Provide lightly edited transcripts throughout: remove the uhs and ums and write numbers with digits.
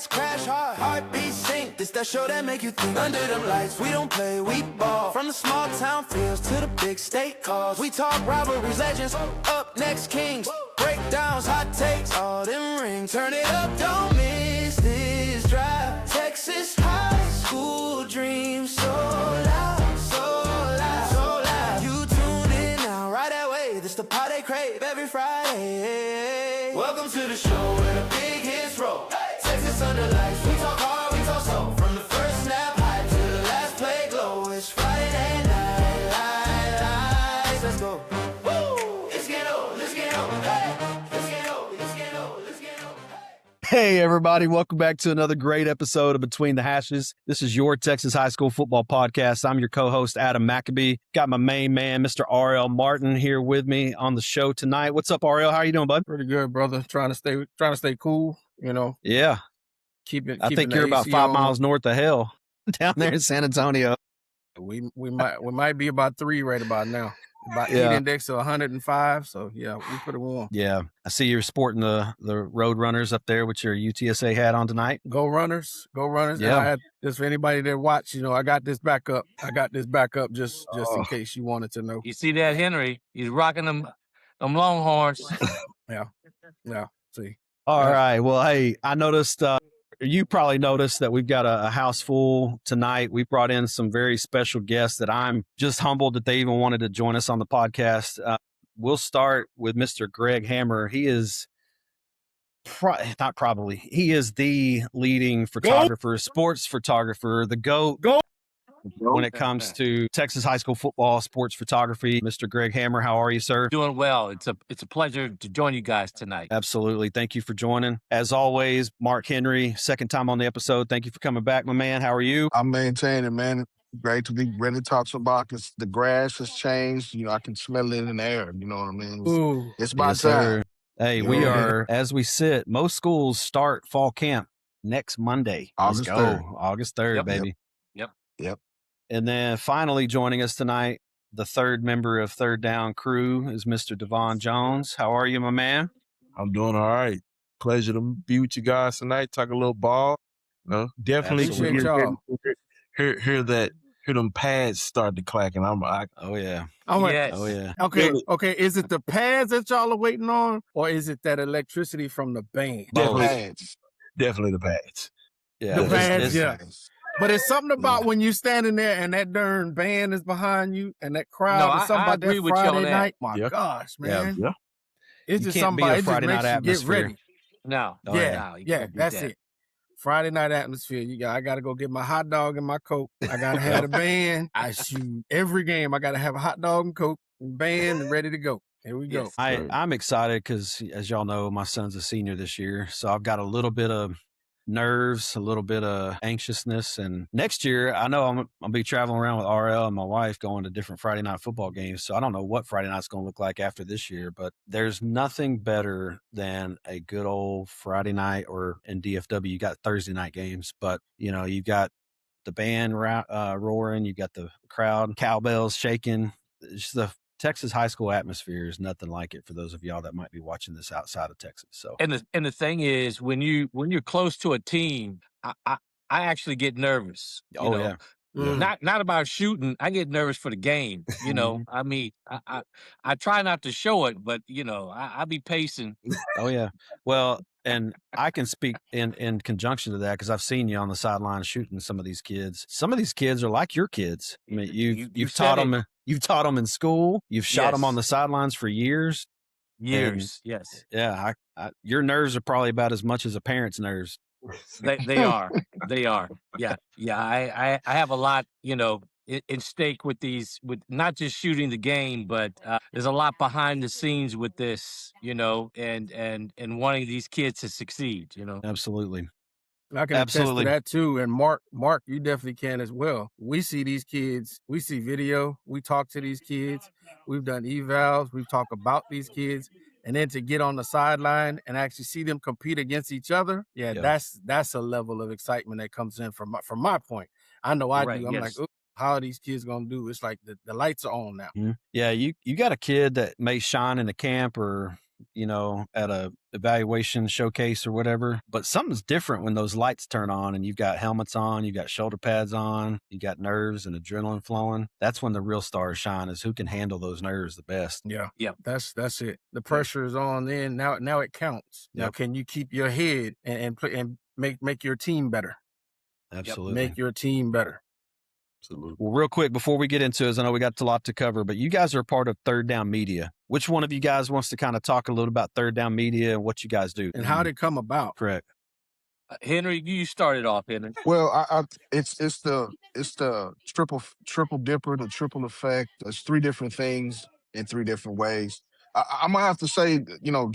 lights crash hard, heartbeat sink. This that show that make you think. Under them lights, we don't play, we ball. From the small town fields to the big state calls. We talk rivalries, legends, up next kings. Breakdowns, hot takes, all them rings. Turn it up, don't miss this drive. Texas high school dreams so loud, so loud, so loud. You tune in now, right that way. This the pod they crave every Friday. Welcome to the show where the big hits roll. Texas under lights, we talk hard, we talk slow. From the first snap hype to the last play glow. It's Friday night, lights, let's go. Woo! Let's get old, let's get old, hey. Let's get old, let's get old, let's get old, hey. Hey, everybody. Welcome back to another great episode of Between the Hashes. This is your Texas High School Football Podcast. I'm your co-host, Adam McAbee. Got my main man, Mr. R.L. Martin, here with me on the show tonight. What's up, R.L.? How are you doing, bud? Pretty good, brother. Trying to stay cool, you know. Yeah. I think you're about 5 miles north of hell down there in San Antonio. We might be about 3 right about now. About heat index of 105. So yeah, we pretty warm. Yeah. I see you're sporting the Road Runners up there with your UTSA hat on tonight. Go Runners. Yeah. And I had, just for anybody that watch, you know, I got this backup just in case you wanted to know. You see that Henry? He's rocking them Longhorns. Yeah. See. All right. Well, hey, I noticed, you probably noticed that we've got a house full tonight. We brought in some very special guests that I'm just humbled that they even wanted to join us on the podcast. We'll start with Mr. Greg Hammer. He is he is the leading photographer, sports photographer, the GOAT. When it comes to Texas high school football, sports photography. Mr. Greg Hammer, how are you, sir? Doing well. It's a pleasure to join you guys tonight. Absolutely. Thank you for joining. As always, Marc Henry, second time on the episode. Thank you for coming back, my man. How are you? I'm maintaining, man. Great to be ready to talk about this. The grass has changed. You know, I can smell it in the air. You know what I mean? It's about Yes, time. sir. Hey, we are, as we sit, most schools start fall camp next Monday. August 3rd. August 3rd, Yep. baby. Yep. And then finally joining us tonight, the third member of Third Down Crew is Mr. Devaughn Jones. How are you, my man? I'm doing all right. Pleasure to be with you guys tonight. Talk a little ball. No, definitely Appreciate y'all. hear them pads start to clack, and I'm like, Oh, yeah. Yes. Oh, yeah. Okay. Is it the pads that y'all are waiting on, or is it that electricity from the band? definitely the pads. Yeah. The pads, it's- yeah. But it's something about when you standing there and that darn band is behind you and that crowd. No, It's something I about agree that with you on Friday that. night. My Yeah. gosh, man. Yeah. It's You just can't something beat a about it. It just Friday makes night you get atmosphere. ready. No. Oh, yeah, No, you yeah, can't beat that's that. it. Friday night atmosphere. I got to go get my hot dog and my Coke. I got to have the band. I shoot every game. I got to have a hot dog and Coke and band and ready to go. Here we go. Yes. I'm excited because, as y'all know, my son's a senior this year. So I've got a little bit of nerves, a little bit of anxiousness. And next year, I know I'll be traveling around with RL and my wife going to different Friday night football games. So I don't know what Friday night's going to look like after this year, but there's nothing better than a good old Friday night, or in DFW, you got Thursday night games, but you know, you've got the band roaring, you got the crowd, cowbells shaking. It's the Texas high school atmosphere is nothing like it for those of y'all that might be watching this outside of Texas. So And the thing is, when you're close to a team, I actually get nervous. You Oh, know? yeah. Not about shooting. I get nervous for the game. You know, I mean, I try not to show it, but you know, I be pacing. Oh, yeah. Well, and I can speak in conjunction to that because I've seen you on the sideline shooting some of these kids. Some of these kids are like your kids. I mean, you've said taught it. them. You've taught them in school. You've shot them Yes. on the sidelines for years. Years, yes, Yeah, your nerves are probably about as much as a parent's nerves. they are. Yeah. I have a lot, you know, in stake with not just shooting the game, but there's a lot behind the scenes with this, you know, and wanting these kids to succeed, you know. Absolutely. I can Absolutely. attest to that too. And Mark, you definitely can as well. We see these kids, we see video, we talk to these kids, we've done evals, we've talked about these kids, and then to get on the sideline and actually see them compete against each other, Yeah. that's a level of excitement that comes in from my point. I know I Right, do. I'm yes. like, "Ooh, how are these kids gonna do? It's like the lights are on now. Yeah, you got a kid that may shine in the camp or at a evaluation showcase or whatever. But something's different when those lights turn on and you've got helmets on, you got shoulder pads on, you got nerves and adrenaline flowing. That's when the real stars shine, is who can handle those nerves the best. Yeah. Yeah. That's it. The pressure is on then. Now it counts. Now Yep. can you keep your head and play and make your team better? Absolutely. Make your team better. Absolutely. Well, real quick before we get into it, I know we got a lot to cover, but you guys are a part of Third Down Media. Which one of you guys wants to kind of talk a little about Third Down Media and what you guys do? And how did it come about? Correct. Henry, you started off, Henry. Well, it's the triple dipper, the triple effect. There's three different things in three different ways. I'm gonna have to say,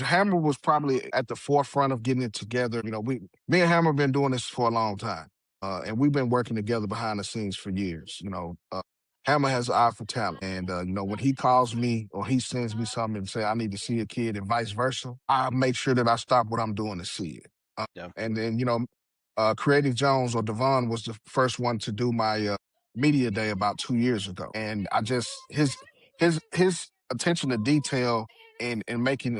Hammer was probably at the forefront of getting it together. Me and Hammer been doing this for a long time, and we've been working together behind the scenes for years. Hammer has an eye for talent, and when he calls me or he sends me something and say I need to see a kid, and vice versa, I make sure that I stop what I'm doing to see it. Yeah. And then Creative Jones or Devaughn was the first one to do my media day about 2 years ago, and I just his attention to detail and making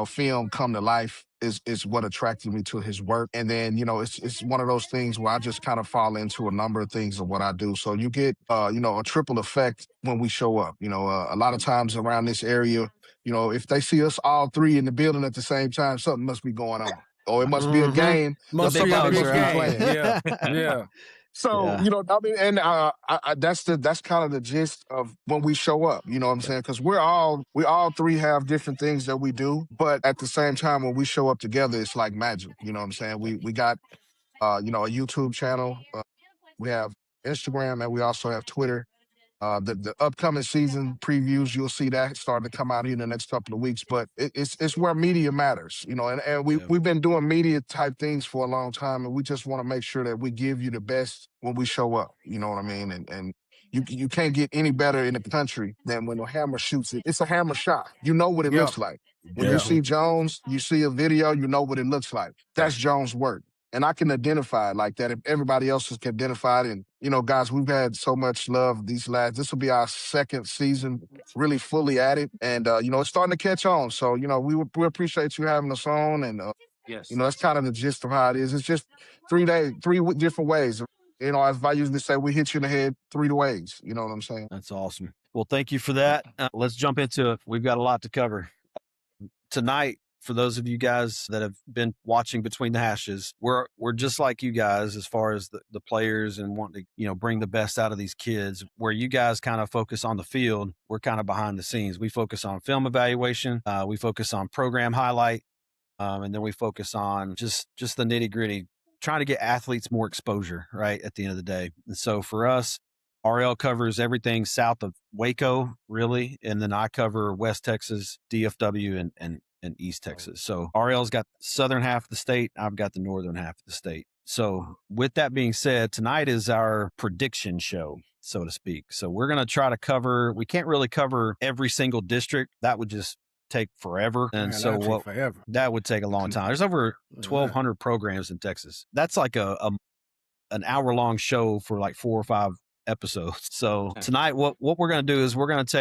film come to life is what attracted me to his work. And then it's one of those things where I just kind of fall into a number of things of what I do. So you get a triple effect when we show up. A lot of times around this area, if they see us all three in the building at the same time, something must be going on. Or it must be a game. Must or be a somebody big must be game. playing. Yeah. Yeah. So, Yeah. and that's kind of the gist of when we show up, you know what I'm saying? Because we all three have different things that we do, but at the same time, when we show up together, it's like magic, you know what I'm saying? We got, a YouTube channel, we have Instagram, and we also have Twitter. The upcoming season previews, you'll see that starting to come out here in the next couple of weeks. But it's where media matters, and we've been doing media type things for a long time, and we just want to make sure that we give you the best when we show up. You know what I mean? And you can't get any better in the country than when a Hammer shoots it. It's a Hammer shot. You know what it looks like. When you see Jones, you see a video, you know what it looks like. That's Jones' work. And I can identify it like that. If everybody else can identify it, and guys, we've had so much love this will be our second season really fully at it. And it's starting to catch on. So, we appreciate you having us on. And Yes. that's kind of the gist of how it is. It's just 3 different ways. As I usually say, we hit you in the head 3 ways. You know what I'm saying? That's awesome. Well, thank you for that. Let's jump into it. We've got a lot to cover tonight. For those of you guys that have been watching Between the Hashes, we're just like you guys as far as the players and wanting to, bring the best out of these kids. Where you guys kind of focus on the field, we're kind of behind the scenes. We focus on film evaluation. We focus on program highlight. And then we focus on just the nitty gritty, trying to get athletes more exposure, right, at the end of the day. And so for us, RL covers everything south of Waco, really. And then I cover West Texas, DFW, and East Texas. So RL's got the southern half of the state. I've got the northern half of the state. So with that being said, tonight is our prediction show, so to speak. So we're going to try to we can't really cover every single district. That would just take forever. And that would take a long time. There's over 1,200 programs in Texas. That's like an hour-long show for like 4 or 5 episodes. So tonight, what we're going to do is we're going to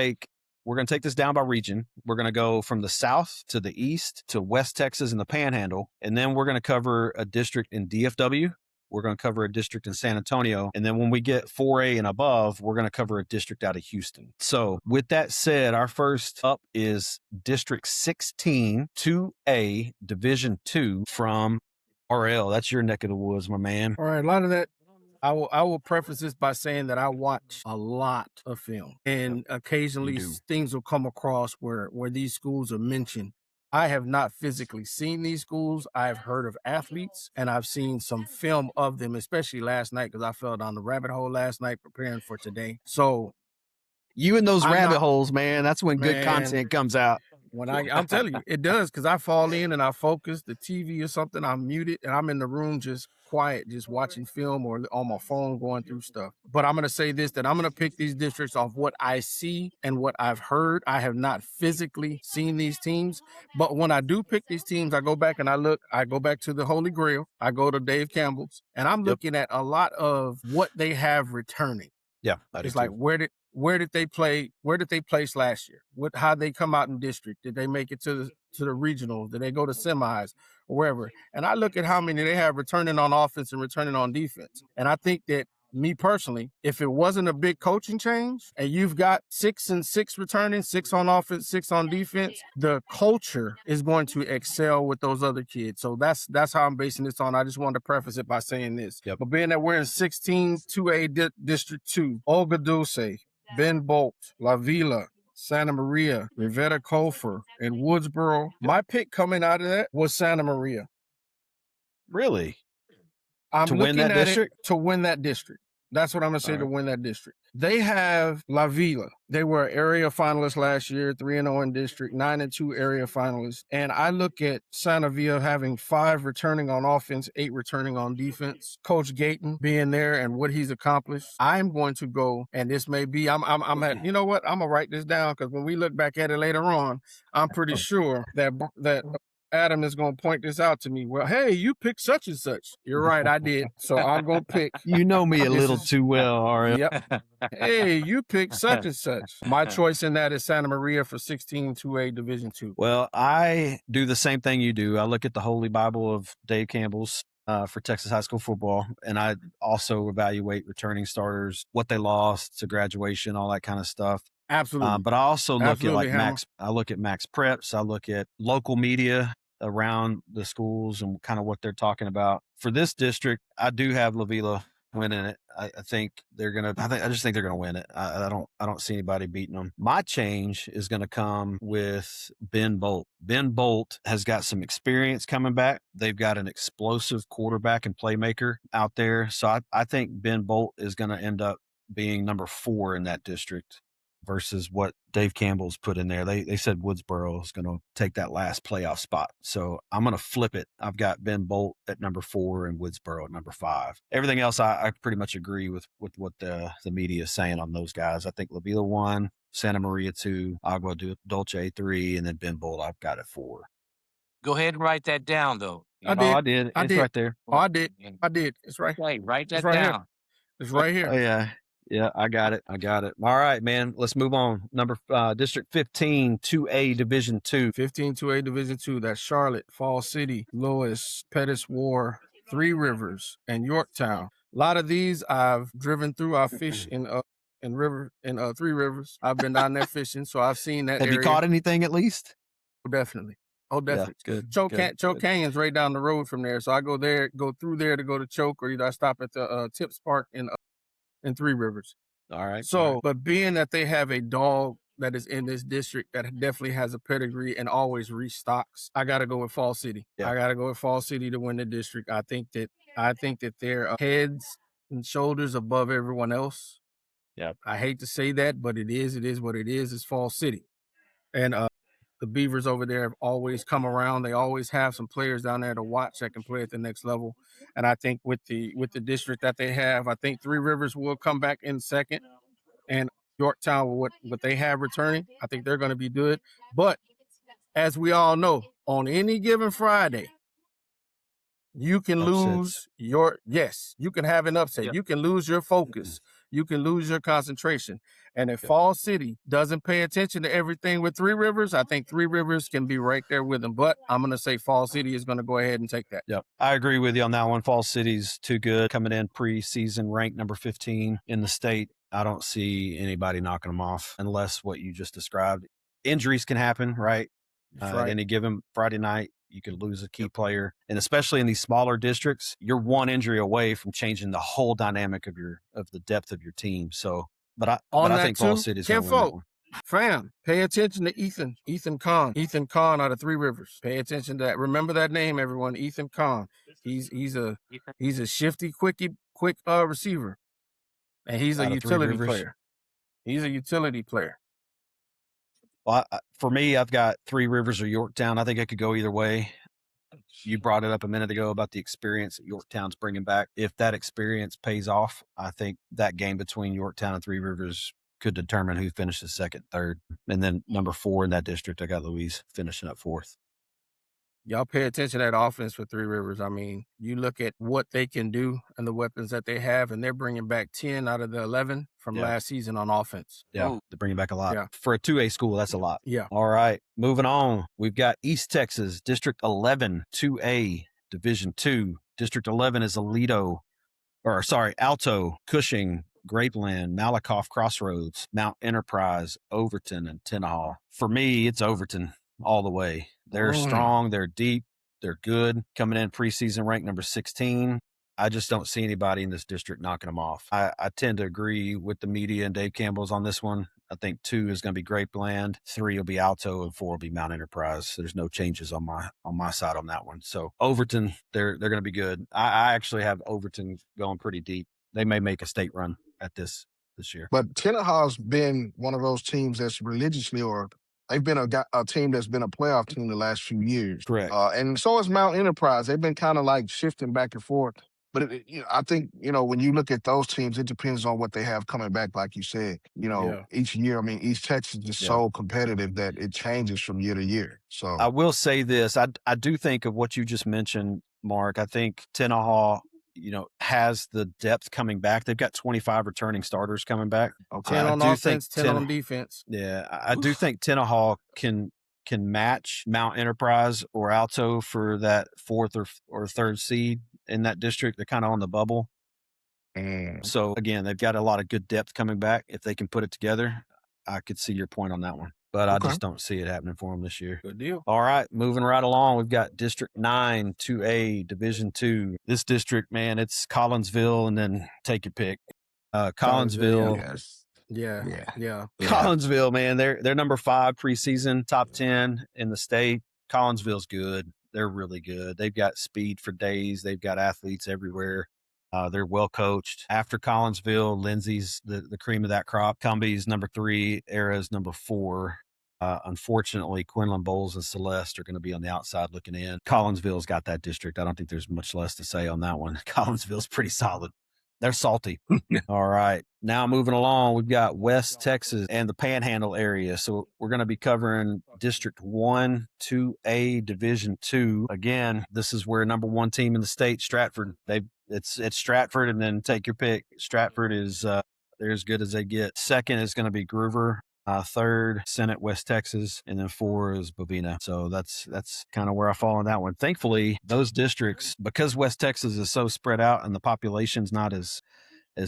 take this down by region. We're going to go from the south to the east to West Texas and the Panhandle. And then we're going to cover a district in DFW. We're going to cover a district in San Antonio. And then when we get 4A and above, we're going to cover a district out of Houston. So with that said, our first up is District 16, 2A, Division 2 from RL. That's your neck of the woods, my man. All right, a lot of that. I will preface this by saying that I watch a lot of film, and occasionally things will come across where these schools are mentioned. I have not physically seen these schools. I've heard of athletes, and I've seen some film of them, especially last night, because I fell down the rabbit hole last night preparing for today. So you and those rabbit holes, man, that's when good content comes out. When I'm telling you, it does, because I fall in and I focus, the TV or something, I'm muted, and I'm in the room just quiet, just watching film or on my phone going through stuff. But I'm going to say this, that I'm going to pick these districts off what I see and what I've heard. I have not physically seen these teams, but when I do pick these teams, I go back and I go back to the Holy Grail. I go to Dave Campbell's, and I'm looking at a lot of what they have returning. Yeah, it's like, where where did they play? Where did they place last year? How they come out in district? Did they make it to the regionals? Did they go to semis or wherever? And I look at how many they have returning on offense and returning on defense. And I think that, me personally, if it wasn't a big coaching change and you've got 6 and 6 returning, 6 on offense, 6 on defense, the culture is going to excel with those other kids. So that's how I'm basing this on. I just wanted to preface it by saying this. Yep. But being that we're in 16 2A District 2, Olga Dulce, Ben Bolt, La Vila, Santa Maria, Rivera Cofer, and Woodsboro. My pick coming out of that was Santa Maria. Really? I'm To looking win that at district? it to win that district. That's what I'm going to say, All to right. win that district. They have La Vila. They were area finalists last year, 3-0 in district, 9-2 area finalists. And I look at Santa Villa having 5 returning on offense, 8 returning on defense. Coach Gayton being there and what he's accomplished. I'm going to go, and this may be, I'm at, you know what? I'm going to write this down, because when we look back at it later on, I'm pretty sure that Adam is going to point this out to me. Well, hey, you picked such and such. You're right, I did. So I'm going to pick. You know me a This little is- too well, RL. Yep. Hey, you picked such and such. My choice in that is Santa Maria for 16 2A Division 2. Well, I do the same thing you do. I look at the Holy Bible of Dave Campbell's for Texas high school football, and I also evaluate returning starters, what they lost to graduation, all that kind of stuff. Absolutely. But I also look Absolutely, at Hammer. Max. I look at Max Preps. I look at local media around the schools and kind of what they're talking about. For this district, I do have La Vila winning it. I think they're gonna. I just think they're gonna win it. I don't see anybody beating them. My change is gonna come with Ben Bolt. Ben Bolt has got some experience coming back. They've got an explosive quarterback and playmaker out there. So I think Ben Bolt is gonna end up being number 4 in that district versus what Dave Campbell's put in there. They said Woodsboro is going to take that last playoff spot. So I'm going to flip it. I've got Ben Bolt at number 4 and Woodsboro at number 5. Everything else, I pretty much agree with what the media is saying on those guys. I think La Vila 1, Santa Maria 2, Agua Dulce 3, and then Ben Bolt I've got at 4. Go ahead and write that down, though. I did. Oh, I did. I It's did. right there. Oh, I did. I did. It's right. Okay, write that It's right here. down. It's right here. Oh, yeah. Yeah, I got it. All right, man. Let's move on. District 15, 2A Division 2. 15 2A Division 2. That's Charlotte, Fall City, Lewis, Pettis War, Three Rivers, and Yorktown. A lot of these I've driven through. I fish in Three Rivers. I've been down there fishing, so I've seen that Have area. you caught anything at least? Definitely. Oh, definitely. Yeah, good. Choke good. Canyon's right down the road from there. So I go through there to go to Choke, or either I stop at the Tips Park in Three Rivers. All right. So, but being that they have a dog that is in this district that definitely has a pedigree and always restocks, I got to go with Fall City. Yeah. I got to go with Fall City to win the district. I think that they're heads and shoulders above everyone else. Yeah. I hate to say that, but it is what it is. It's Fall City. And the Beavers over there have always come around. They always have some players down there to watch that can play at the next level. And I think with the district that they have, I think Three Rivers will come back in second. And Yorktown, what they have returning, I think they're going to be good. But as we all know, on any given Friday, you can lose you can have an upset. Yep. You can lose your focus. You can lose your concentration. And if Fall City doesn't pay attention to everything with Three Rivers, I think Three Rivers can be right there with them. But I'm going to say Fall City is going to go ahead and take that. Yep. I agree with you on that one. Fall City's too good. Coming in preseason ranked number 15 in the state. I don't see anybody knocking them off unless what you just described. Injuries can happen, right? That's right. Any given Friday night, you could lose a key player. And especially in these smaller districts, you're one injury away from changing the whole dynamic of the depth of your team. So, but I think Fall City's going to win that one. Fam, pay attention to Ethan Kahn out of Three Rivers. Pay attention to that. Remember that name, everyone. Ethan Kahn. He's a shifty, quick receiver, and he's a utility player. He's a utility player. Well, for me, I've got Three Rivers or Yorktown. I think I could go either way. You brought it up a minute ago about the experience that Yorktown's bringing back. If that experience pays off, I think that game between Yorktown and Three Rivers could determine who finishes second, third. And then number 4 in that district, I got Louise finishing up 4th. Y'all pay attention to that offense for Three Rivers. I mean, you look at what they can do and the weapons that they have, and they're bringing back 10 out of the 11 from last season on offense. Yeah, they're bringing back a lot. Yeah. For a 2A school, that's a lot. Yeah. All right, moving on. We've got East Texas, District 11, 2A, Division 2. District 11 is Alto, Cushing, Grapeland, Malakoff Crossroads, Mount Enterprise, Overton, and Tenaha. For me, it's Overton all the way. They're strong, they're deep, they're good. Coming in preseason ranked number 16. I just don't see anybody in this district knocking them off. I tend to agree with the media and Dave Campbell's on this one. I think 2 is going to be Grapeland, 3 will be Alto, and 4 will be Mount Enterprise. There's no changes on my side on that one. So Overton, they're going to be good. I actually have Overton going pretty deep. They may make a state run at this year. But Tenaha's been one of those teams that's religiously, or they've been a team that's been a playoff team the last few years. Correct. And so is Mount Enterprise. They've been kind of like shifting back and forth. But I think, when you look at those teams, it depends on what they have coming back, like you said. Each year, I mean, East Texas is so competitive that it changes from year to year. So I will say this. I do think of what you just mentioned, Mark. I think Tenaha, has the depth coming back. They've got 25 returning starters coming back. 10 on offense, 10 on defense. Yeah, I do think Tenaha can match Mount Enterprise or Alto for that 4th or 3rd seed in that district. They're kind of on the bubble. So again, they've got a lot of good depth coming back. If they can put it together, I could see your point on that one. But I just don't see it happening for them this year. Good deal. All right, moving right along. We've got District 9, 2A, Division 2. This district, man, it's Collinsville, and then take your pick. Collinsville. Yes. Yeah. Collinsville, man, they're number 5 preseason, top 10 in the state. Collinsville's good. They're really good. They've got speed for days. They've got athletes everywhere. They're well coached. After Collinsville, Lindsay's the cream of that crop. Cumbie's number 3. Era's number 4. Unfortunately, Quinlan Bowles and Celeste are going to be on the outside looking in. Collinsville's got that district. I don't think there's much less to say on that one. Collinsville's pretty solid. They're salty. All right. Now moving along, we've got West Texas and the Panhandle area. So we're going to be covering District 1, 2A, Division 2. Again, this is where number 1 team in the state, Stratford. It's Stratford, and then take your pick. Stratford is they're as good as they get. 2nd is going to be Groover. 3rd, Senate, West Texas, and then 4 is Bovina. So that's kind of where I fall on that one. Thankfully, those districts, because West Texas is so spread out and the population's not as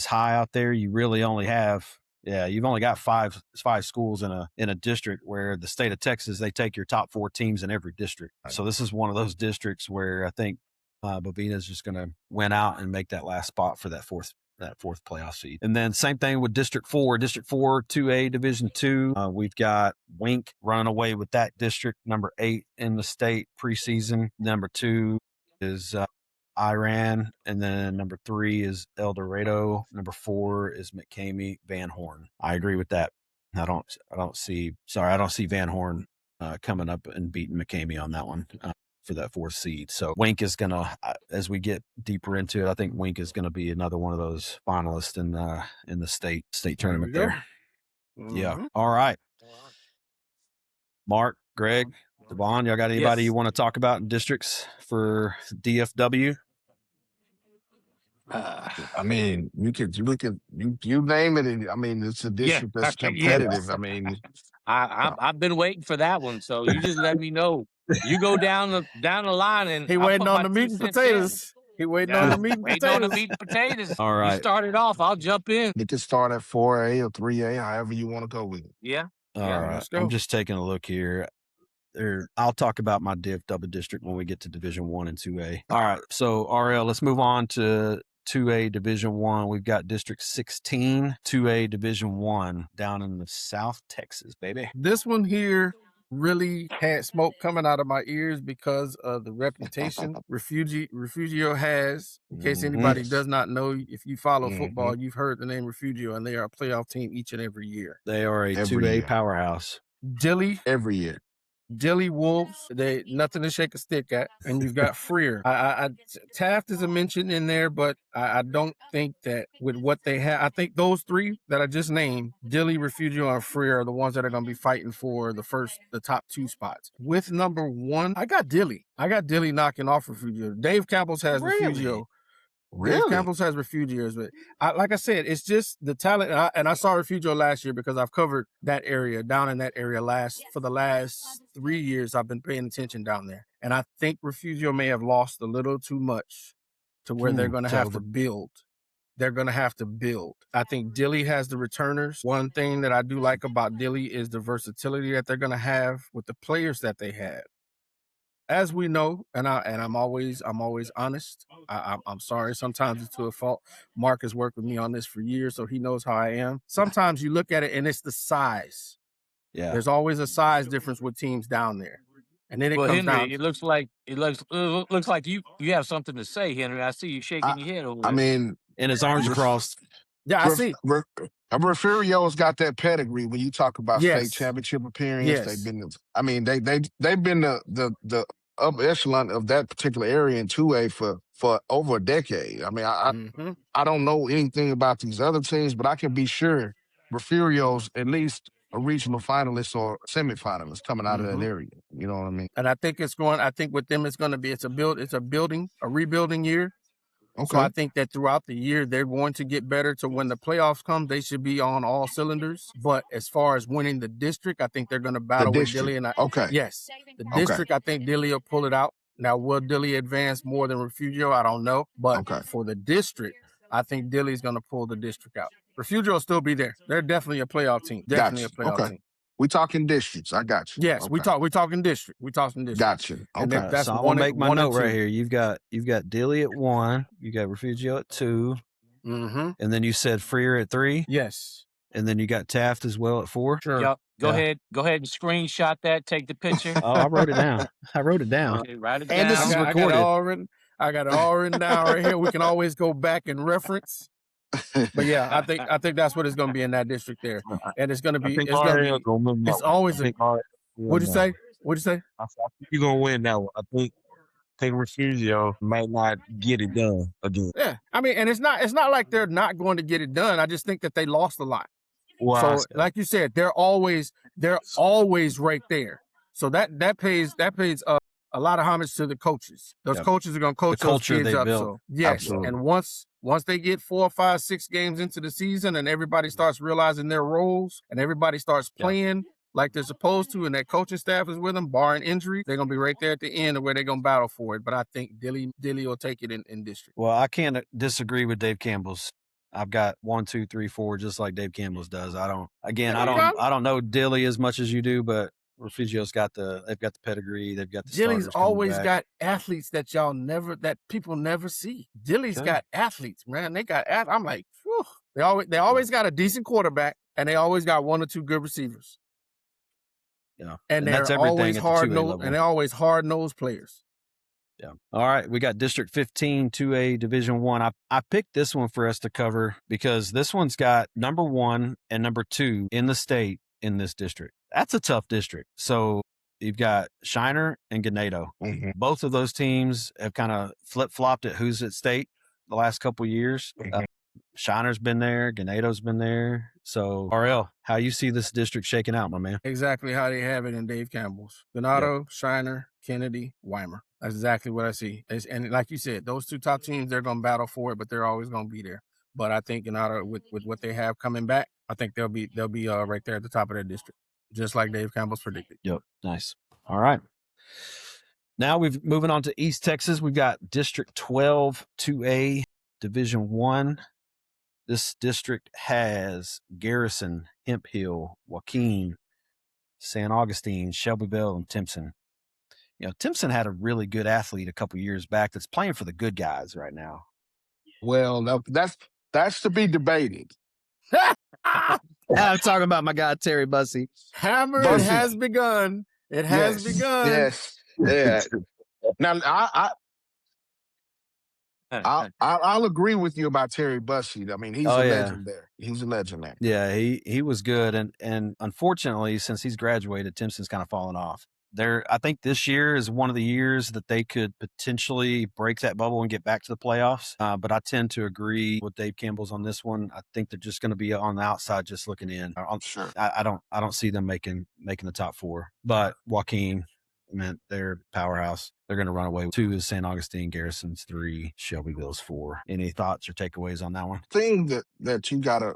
high out there, you really only have you've only got five schools in a district, where the state of Texas, they take your top 4 teams in every district. So this is one of those districts where I think Bovina is just going to win out and make that last spot for that fourth playoff seed. And then same thing with District 4, 2A, Division 2. We've got Wink running away with that district, number 8 in the state preseason. Number 2 is Iran, and then number 3 is El Dorado. Number 4 is McCamey, Van Horn. I agree with that. I don't see Van Horn coming up and beating McCamey on that one. For that 4th seed. So Wink is going to, as we get deeper into it, I think Wink is going to be another one of those finalists in the state tournament there. Mm-hmm. Yeah. All right. Mark, Greg, Devaughn, y'all got anybody you want to talk about in districts for DFW? I mean, you name it. I mean, it's a district that's competitive. I mean, I've been waiting for that one, so you just let me know. You go down the line, and he waiting on the meat and potatoes. He waiting on the meat and potatoes. On the meat and potatoes. All right. You started off. I'll jump in. It can start at 4A or 3A, however you want to go with it. Yeah. All right. I'm just taking a look here. I'll talk about my DFW district when we get to Division 1 and 2A. All right. So RL, let's move on to 2A Division 1. We've got District 16, 2A Division 1 down in the South Texas, baby. This one here really had smoke coming out of my ears because of the reputation Refugio has. In case anybody does not know, if you follow football, you've heard the name Refugio, and they are a playoff team each and every year. They are a 2A powerhouse. Dilly every year. Dilly Wolves, they nothing to shake a stick at, and you've got Freer. Taft is a mention in there, but I don't think that with what they have, I think those three that I just named, Dilly, Refugio, and Freer, are the ones that are going to be fighting for the top 2 spots. With number 1, I got Dilly. I got Dilly knocking off Refugio. Dave Campbell's has Refugio. Really? Dave Campbell's has Refugios, but like I said, it's just the talent. And I saw Refugio last year because I've covered that area, down in that area for the last 3 years. I've been paying attention down there. And I think Refugio may have lost a little too much to where they're going to have to build. They're going to have to build. I think Dilly has the returners. One thing that I do like about Dilly is the versatility that they're going to have with the players that they have. As we know, and I'm always honest. I'm sorry. Sometimes it's to a fault. Mark has worked with me on this for years, so he knows how I am. Sometimes you look at it and it's the size. Yeah. There's always a size difference with teams down there, and then it comes Henry, down. it looks like you have something to say, Henry. I see you shaking your head over there. I mean, And his arms crossed. Yeah, I see. Refugio's got that pedigree. When you talk about state Yes. championship appearance, Yes. they've been. I mean, they've been the upper echelon of that particular area in 2A for over a decade. I mean, I don't know anything about these other teams, but I can be sure Refugio's at least a regional finalist or semifinalist coming out of that area. You know what I mean? And I think with them, it's going to be a rebuilding year. Okay. So I think that throughout the year, they're going to get better to when the playoffs come, they should be on all cylinders. But as far as winning the district, I think they're going to battle with Dilly. And yes, the district, I think Dilly will pull it out. Now, will Dilly advance more than Refugio? I don't know. But for the district, I think Dilly's going to pull the district out. Refugio will still be there. They're definitely a playoff team. Definitely a playoff team. We talking districts. I got you. Yes, we talking district. We talking district. Got you. And Okay. that's So I'm one. gonna make my one and note right two. here. You've got Dilly at 1, you got Refugio at 2, and then you said Freer at 3, Yes. and then you got Taft as well at 4. Sure. Yep. Go Yeah. ahead and screenshot that. Take the picture. Oh, I wrote it down. Okay, write it And down. this is I got recorded. I got it all written down right here. We can always go back and reference. But yeah, I think that's what it's going to be in that district there, and it's going to be. It's always. What'd you say? I think you're gonna win that one. I think Refugio might not get it done again. Yeah, I mean, and it's not like they're not going to get it done. I just think that they lost a lot. Wow. So, like you said, they're always right there. So that pays a lot of homage to the coaches. Those coaches are going to coach The those culture kids they up. built. So yes, Absolutely. and once they get 4, 5, 6 games into the season, and everybody starts realizing their roles, and everybody starts playing like they're supposed to, and that coaching staff is with them, barring injury, they're going to be right there at the end of where they're going to battle for it. But I think Dilly will take it in district. Well, I can't disagree with Dave Campbell's. I've got 1, 2, 3, 4, just like Dave Campbell's does. I don't know Dilly as much as you do, but Refugio's they've got the pedigree. They've got the Dilly's starters coming always back. got athletes that people never see. Dilly's got athletes, man. They got I'm like, whew. They always got a decent quarterback, and they always got 1 or 2 good receivers. Yeah, And that's they're everything always at the 2A hard-nosed, level. and they're always hard-nosed players. Yeah. All right. We got District 15, 2A, Division 1. I picked this one for us to cover because this one's got number 1 and number 2 in the state in this district. That's a tough district. So you've got Shiner and Ganado. Mhm. Both of those teams have kind of flip-flopped at who's at state the last couple of years. Shiner's been there. Ganado's been there. So, RL, how you see this district shaking out, my man? Exactly how they have it in Dave Campbell's. Ganado, Shiner, Kennedy, Weimer. That's exactly what I see. And like you said, those 2 top teams, they're going to battle for it, but they're always going to be there. But I think Ganado, with what they have coming back, I think they'll be right there at the top of their district, just like Dave Campbell's predicted. Yep. Nice. All right. Now we're moving on to East Texas. We've got District 12, 2A, Division 1. This district has Garrison, Hemp Hill, Joaquin, San Augustine, Shelbyville, and Timpson. You know, Timpson had a really good athlete a couple years back that's playing for the good guys right now. Well, that's to be debated. I'm talking about my guy, Terry Bussey. Hammer Bussey. has begun. It has begun. Yes. Yeah. Now, I'll agree with you about Terry Bussey. I mean, he's a legend there. He's a legend there. Yeah, he was good. And unfortunately, since he's graduated, Timpson's kind of fallen off. I think this year is one of the years that they could potentially break that bubble and get back to the playoffs. But I tend to agree with Dave Campbell's on this one. I think they're just going to be on the outside, just looking in. Sure. I don't see them making the top four. But Joaquin, man, they're powerhouse. They're going to run away. 2 is St. Augustine, Garrison's 3, Shelbyville's 4. Any thoughts or takeaways on that one? Thing that you gotta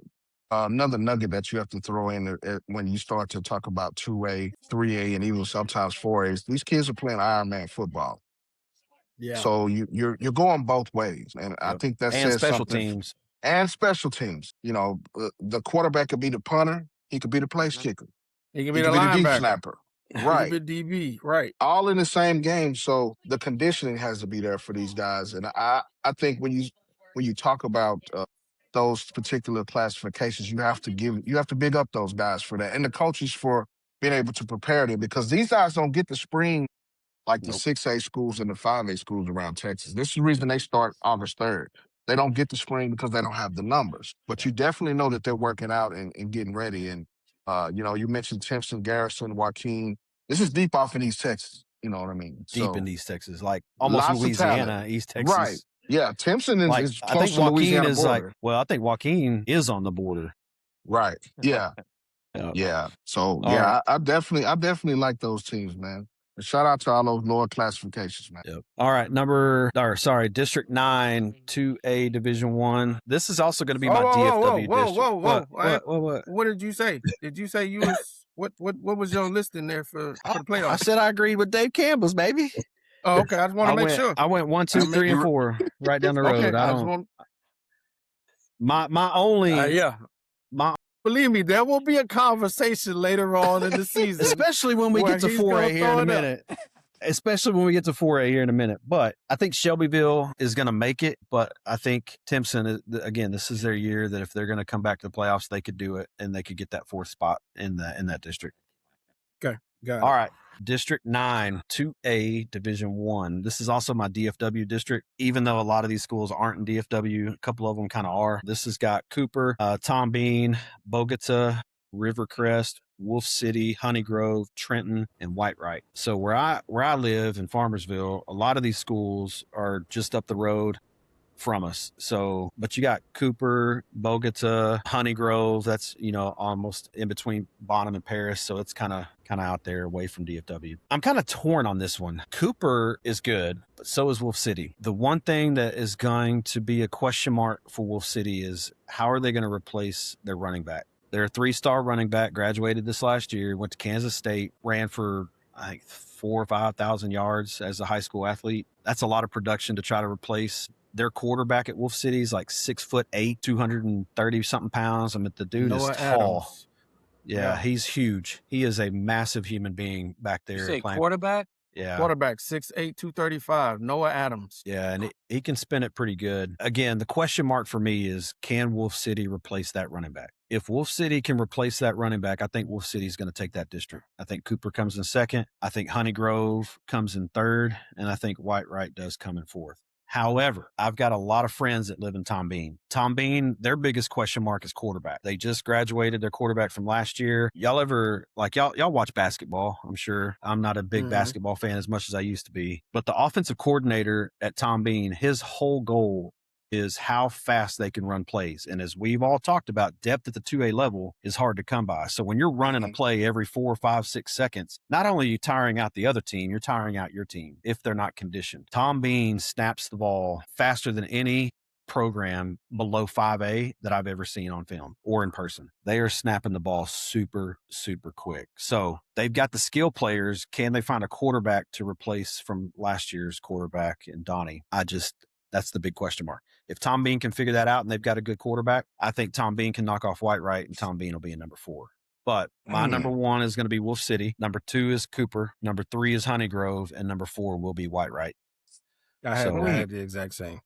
another nugget that you have to throw in when you start to talk about 2A, 3A, and even sometimes 4As. These kids are playing Ironman football. Yeah. So you're going both ways, and I think that and says special something. teams. And special teams. You know, the quarterback could be the punter. He could be the place kicker. He can He be could the be the deep linebacker. snapper. He Right. can be DB. Right. All in the same game. So the conditioning has to be there for these guys. And I think when you talk about those particular classifications, you have to big up those guys for that, and the coaches for being able to prepare them, because these guys don't get the spring like the 6A schools and the 5A schools around Texas. This is the reason they start August 3rd. They don't get the spring because they don't have the numbers. But you definitely know that they're working out and getting ready. And, you mentioned Timpson, Garrison, Joaquin. This is deep off in East Texas. You know what I mean? Deep in East Texas, like almost lots of Louisiana, talent. East Texas. Right. Yeah, Timpson Like, is I close think to Joaquin Louisiana is border. I think Joaquin is on the border. Right. Yeah. Yeah. So All yeah, right. I definitely like those teams, man. And shout out to all those lower classifications, man. Yep. All right. District 9, 2A Division 1. This is also going to be my DFW district. What? What did you say? Did you say you was what was your listing there for the playoffs? I said I agreed with Dave Campbell's, baby. Oh, okay. I just want to make sure. I went 1, 2, 3, and 4 right down the road. Okay, I don't. My only. Believe me, there will be a conversation later on in the season, especially when we get to 4A here in a minute. Especially when we get to 4A here in a minute. But I think Shelbyville is going to make it. But I think Timpson, again, this is their year that if they're going to come back to the playoffs, they could do it and they could get that 4th spot in that district. Okay, got it. All right. District 9, 2A Division 1. This is also my DFW district, even though a lot of these schools aren't in DFW. A couple of them kind of are. This has got Cooper, Tom Bean, Bogota, Rivercrest, Wolf City, Honey Grove, Trenton, and Whitewright. So where I live in Farmersville, a lot of these schools are just up the road from us. So, but you got Cooper, Bogota, Honey Grove. That's, almost in between Bonham and Paris. So it's kind of out there away from DFW. I'm kind of torn on this one. Cooper is good, but so is Wolf City. The one thing that is going to be a question mark for Wolf City is how are they going to replace their running back? They're a 3-star running back, graduated this last year, went to Kansas State, ran for, I think, 4,000 or 5,000 yards as a high school athlete. That's a lot of production to try to replace. Their quarterback at Wolf City is like 6'8", 230 something pounds. I mean, the dude is tall. Adams. Yeah, he's huge. He is a massive human being back there. You say quarterback? Yeah. Quarterback, 6'8", 235, Noah Adams. Yeah, and he can spin it pretty good. Again, the question mark for me is, can Wolf City replace that running back? If Wolf City can replace that running back, I think Wolf City is going to take that district. I think Cooper comes in 2nd. I think Honey Grove comes in 3rd. And I think Whitewright does come in 4th. However, I've got a lot of friends that live in Tom Bean. Tom Bean, their biggest question mark is quarterback. They just graduated their quarterback from last year. Y'all ever, y'all watch basketball, I'm sure. I'm not a big basketball fan as much as I used to be. But the offensive coordinator at Tom Bean, his whole goal is how fast they can run plays. And as we've all talked about, depth at the 2A level is hard to come by. So when you're running a play every 4, 5, 6 seconds, not only are you tiring out the other team, you're tiring out your team if they're not conditioned. Tom Bean snaps the ball faster than any program below 5A that I've ever seen on film or in person. They are snapping the ball super, super quick. So they've got the skill players. Can they find a quarterback to replace from last year's quarterback in Donnie? That's the big question mark. If Tom Bean can figure that out and they've got a good quarterback, I think Tom Bean can knock off Whitewright and Tom Bean will be in number 4. But my number 1 is going to be Wolf City. Number 2 is Cooper. Number 3 is Honey Grove. And number 4 will be Whitewright. I had the exact same.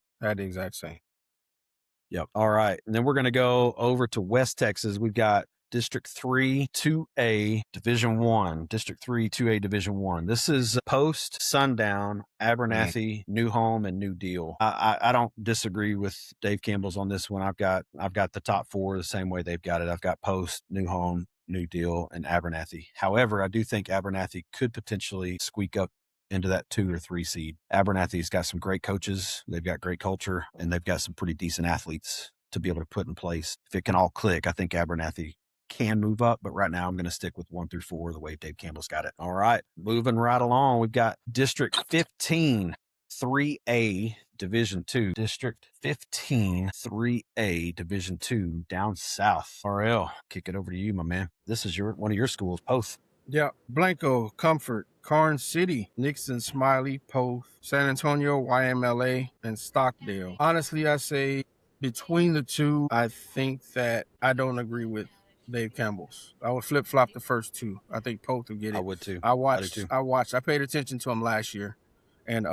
Yep. All right. And then we're going to go over to West Texas. We've got District 3, 2A, Division 1. District 3, 2A, Division 1. This is post Sundown, Abernathy, New Home, and New Deal. I don't disagree with Dave Campbell's on this one. I've got the top 4 the same way they've got it. I've got Post, New Home, new deal in Abernathy. However, I do think Abernathy could potentially squeak up into that 2 or 3 seed. Abernathy's got some great coaches. They've got great culture, and they've got some pretty decent athletes to be able to put in place. If it can all click, I think Abernathy can move up, but right now I'm going to stick with 1 through 4, the way Dave Campbell's got it. All right, moving right along. We've got District 15, 3A, Division 2. District 15, 3A, Division 2, down south. RL, kick it over to you, my man. This is one of your schools, Poth. Yeah, Blanco, Comfort, Karn City, Nixon, Smiley, Poth, San Antonio, YMLA, and Stockdale. Honestly, I say between the two, I think that I don't agree with Dave Campbell's. I would flip-flop the first two. I think Poth will get it. I would too. I paid attention to him last year, and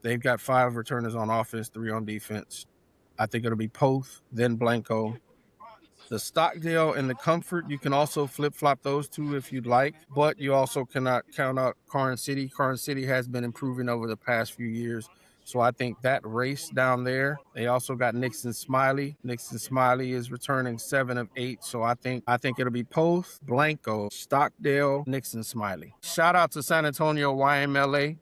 they've got 5 returners on offense, 3 on defense. I think it'll be Poth, then Blanco. The Stockdale and the Comfort, you can also flip-flop those two if you'd like, but you also cannot count out Karn City. Karn City has been improving over the past few years, so I think that race down there. They also got Nixon Smiley. Nixon Smiley is returning 7 of 8, so I think it'll be Poth, Blanco, Stockdale, Nixon Smiley. Shout out to San Antonio YMLA.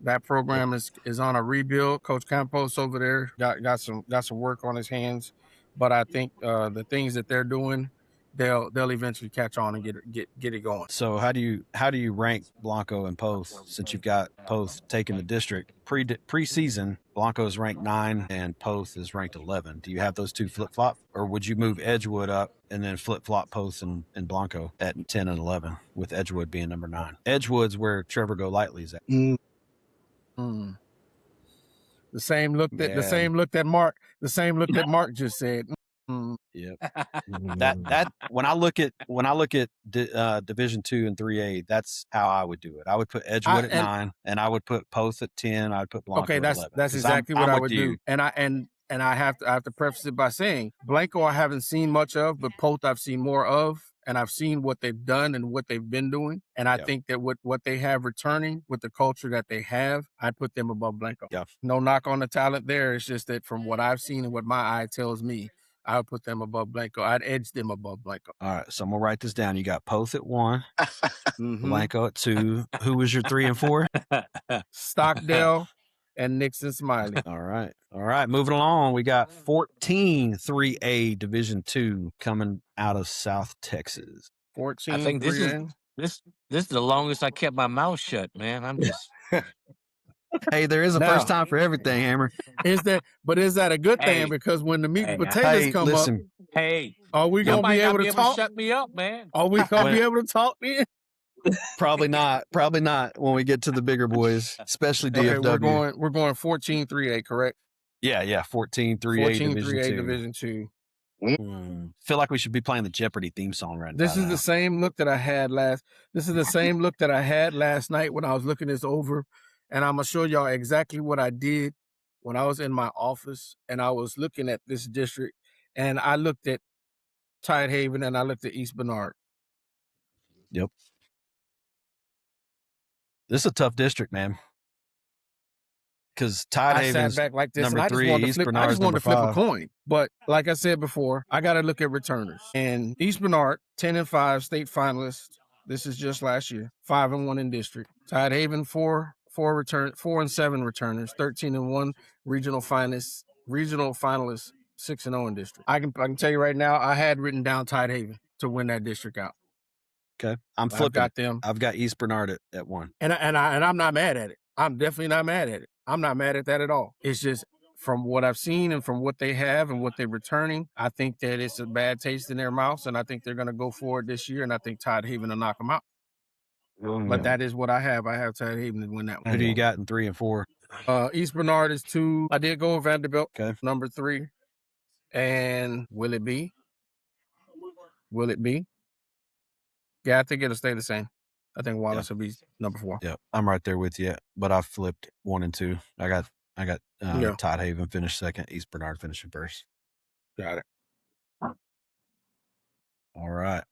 That program is on a rebuild. Coach Campos over there got some work on his hands, but I think the things that they're doing, they'll eventually catch on and get it going. So how do you rank Blanco and Poth, since you've got Poth taking the district? Preseason, Blanco is ranked 9 and Poth is ranked 11. Do you have those two flip flop, or would you move Edgewood up and then flip flop Poth and Blanco at 10 and 11, with Edgewood being number 9? Edgewood's where Trevor Golightly's at. The same look that Mark just said. Yep. that when I look at Division 2 and 3A, that's how I would do it. I would put Edgewood at 9, and I would put Poth at 10. I'd put Blanco at 11. That's exactly what I would do. And I have to preface it by saying Blanco I haven't seen much of, but Poth I've seen more of, and I've seen what they've done and what they've been doing. And I think that what they have returning with the culture that they have, I'd put them above Blanco. Yeah. No knock on the talent there. It's just that from what I've seen and what my eye tells me, I would put them above Blanco. I'd edge them above Blanco. All right, so I'm gonna write this down. You got Poth at 1, Blanco at 2. Who was your 3 and 4? Stockdale and Nixon Smiley. All right. Moving along, we got 14 3A Division 2 coming out of South Texas. 14. I think this is the longest I kept my mouth shut, man. I'm just. Hey, there is a first time for everything, Hammer. Is that a good thing? Because when the meat and potatoes come up, are we gonna be able to talk? Shut me up, man. Are we gonna be able to talk then? Probably not when we get to the bigger boys, especially DFW. Okay, we're going 14 3A, correct? Yeah, 14 3A 14 Division 3A 2. Division 2. Feel like we should be playing the Jeopardy theme song right now. This is the same look that I had last night when I was looking this over, and I'm gonna show y'all exactly what I did when I was in my office and I was looking at this district, and I looked at Tidehaven and I looked at East Bernard. Yep. This is a tough district, man. Because Tidehaven is back like this, number 3, East Bernard is number 5. I just wanted to flip a coin. But like I said before, I got to look at returners. And East Bernard, 10 and 5 state finalists. This is just last year. 5 and 1 in district. Tidehaven, 4 and 7 returners. 13 and 1 regional finalists. 6 and 0 in district. I can tell you right now, I had written down Tidehaven to win that district out. Okay, I'm flipping. I've got them. I've got East Bernard at 1. And I'm not mad at it. I'm definitely not mad at it. I'm not mad at that at all. It's just from what I've seen and from what they have and what they're returning, I think that it's a bad taste in their mouths, and I think they're going to go for it this year, and I think Tidehaven will knock them out. But that is what I have. I have Tidehaven to win that one. Who do you got in 3 and 4? East Bernard is 2. I did go with Vanderbilt, number 3. And will it be? Yeah, I think it'll stay the same. I think Wallace will be number 4. Yeah, I'm right there with you, but I flipped 1 and 2. I got Tidehaven finished 2nd, East Bernard finishing 1st. Got it. All right.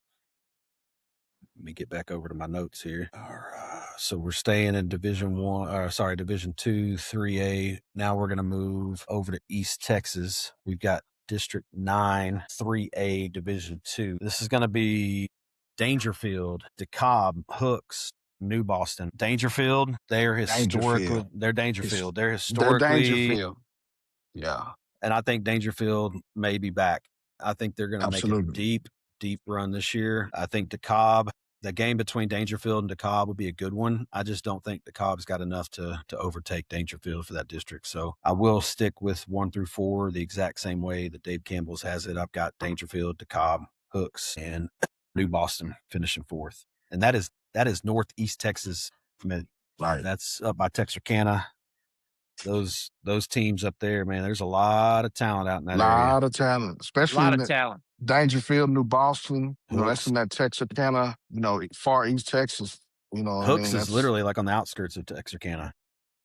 Let me get back over to my notes here. All right. So we're staying in Division 2, 3A. Now we're going to move over to East Texas. We've got District 9, 3A, Division 2. This is going to be Dangerfield, DeKalb, Hooks, New Boston. Dangerfield, they're historically, they're Dangerfield. They're They're historically, Dangerfield. Yeah, and I think Dangerfield may be back. I think they're going to make a absolutely. deep run this year. I think DeKalb, the game between Dangerfield and DeKalb will be a good one. I just don't think DeKalb's got enough to overtake Dangerfield for that district. So I will stick with 1 through 4 the exact same way that Dave Campbell's has it. I've got Dangerfield, DeKalb, Hooks, and New Boston finishing 4th. And that is Northeast Texas. Right. That's up by Texarkana. Those teams up there, man, there's a lot of talent out in that area. A lot of talent, A especially lot in of talent. Dangerfield, New Boston. You know, that's Hooks. in that Texarkana, far East Texas. You know, Hooks is literally like on the outskirts of Texarkana.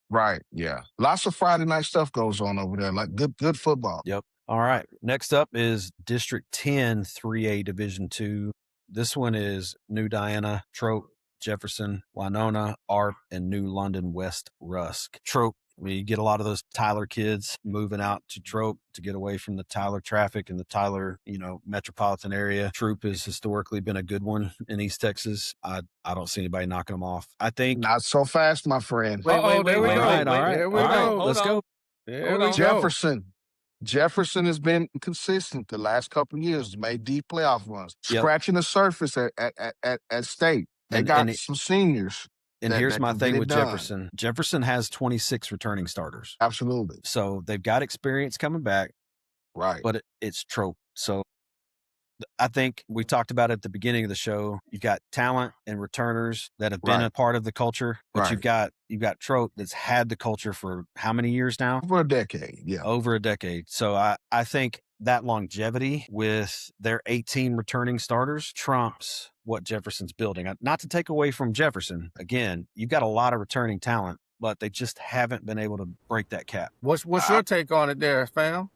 Right. Yeah. Lots of Friday night stuff goes on over there. Like good football. Yep. All right. Next up is District 10, 3A Division 2. This one is New Diana, Trope, Jefferson, Winona, Arp, and New London, West Rusk. Trope, we get a lot of those Tyler kids moving out to Trope to get away from the Tyler traffic and the Tyler, metropolitan area. Troop has historically been a good one in East Texas. I don't see anybody knocking them off. I think Not so fast, my friend. Wait, all right. There we go. Let's go. There we go. Jefferson has been consistent the last couple of years. Made deep playoff runs, scratching the surface at state. They got some seniors. And here's my thing with Jefferson. Jefferson has 26 returning starters. Absolutely. So they've got experience coming back. Right. But it's Trope. So I think we talked about it at the beginning of the show. You've got talent and returners that have been a part of the culture, but you've got Trope that's had the culture for how many years now? Over a decade. Yeah. Over a decade. So I think that longevity with their 18 returning starters trumps what Jefferson's building. Not to take away from Jefferson. Again, you've got a lot of returning talent, but they just haven't been able to break that cap. What's your take on it there, fam?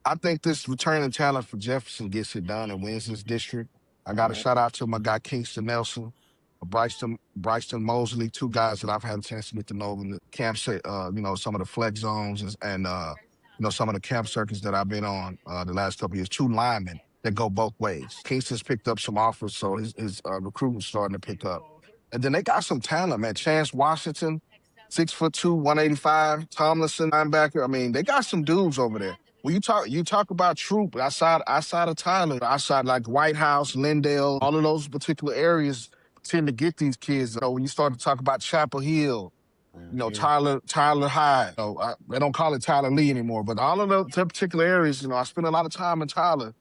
I think this returning talent for Jefferson gets it done and wins this district. I got a shout out to my guy Kingston Nelson, Bryson Mosley, 2 guys that I've had a chance to get to know in the camp, some of the flex zones and some of the camp circuits that I've been on the last couple of years. 2 linemen that go both ways. Kingston's picked up some offers, so his recruitment's starting to pick up. And then they got some talent, man. Chance Washington, 6'2", 185. Tomlinson, linebacker. I mean, they got some dudes over there. When you talk about Troop outside of Tyler, outside like White House, Lindale, all of those particular areas tend to get these kids. When you start to talk about Chapel Hill, Tyler High. They don't call it Tyler Lee anymore, but all of those particular areas, I spend a lot of time in Tyler.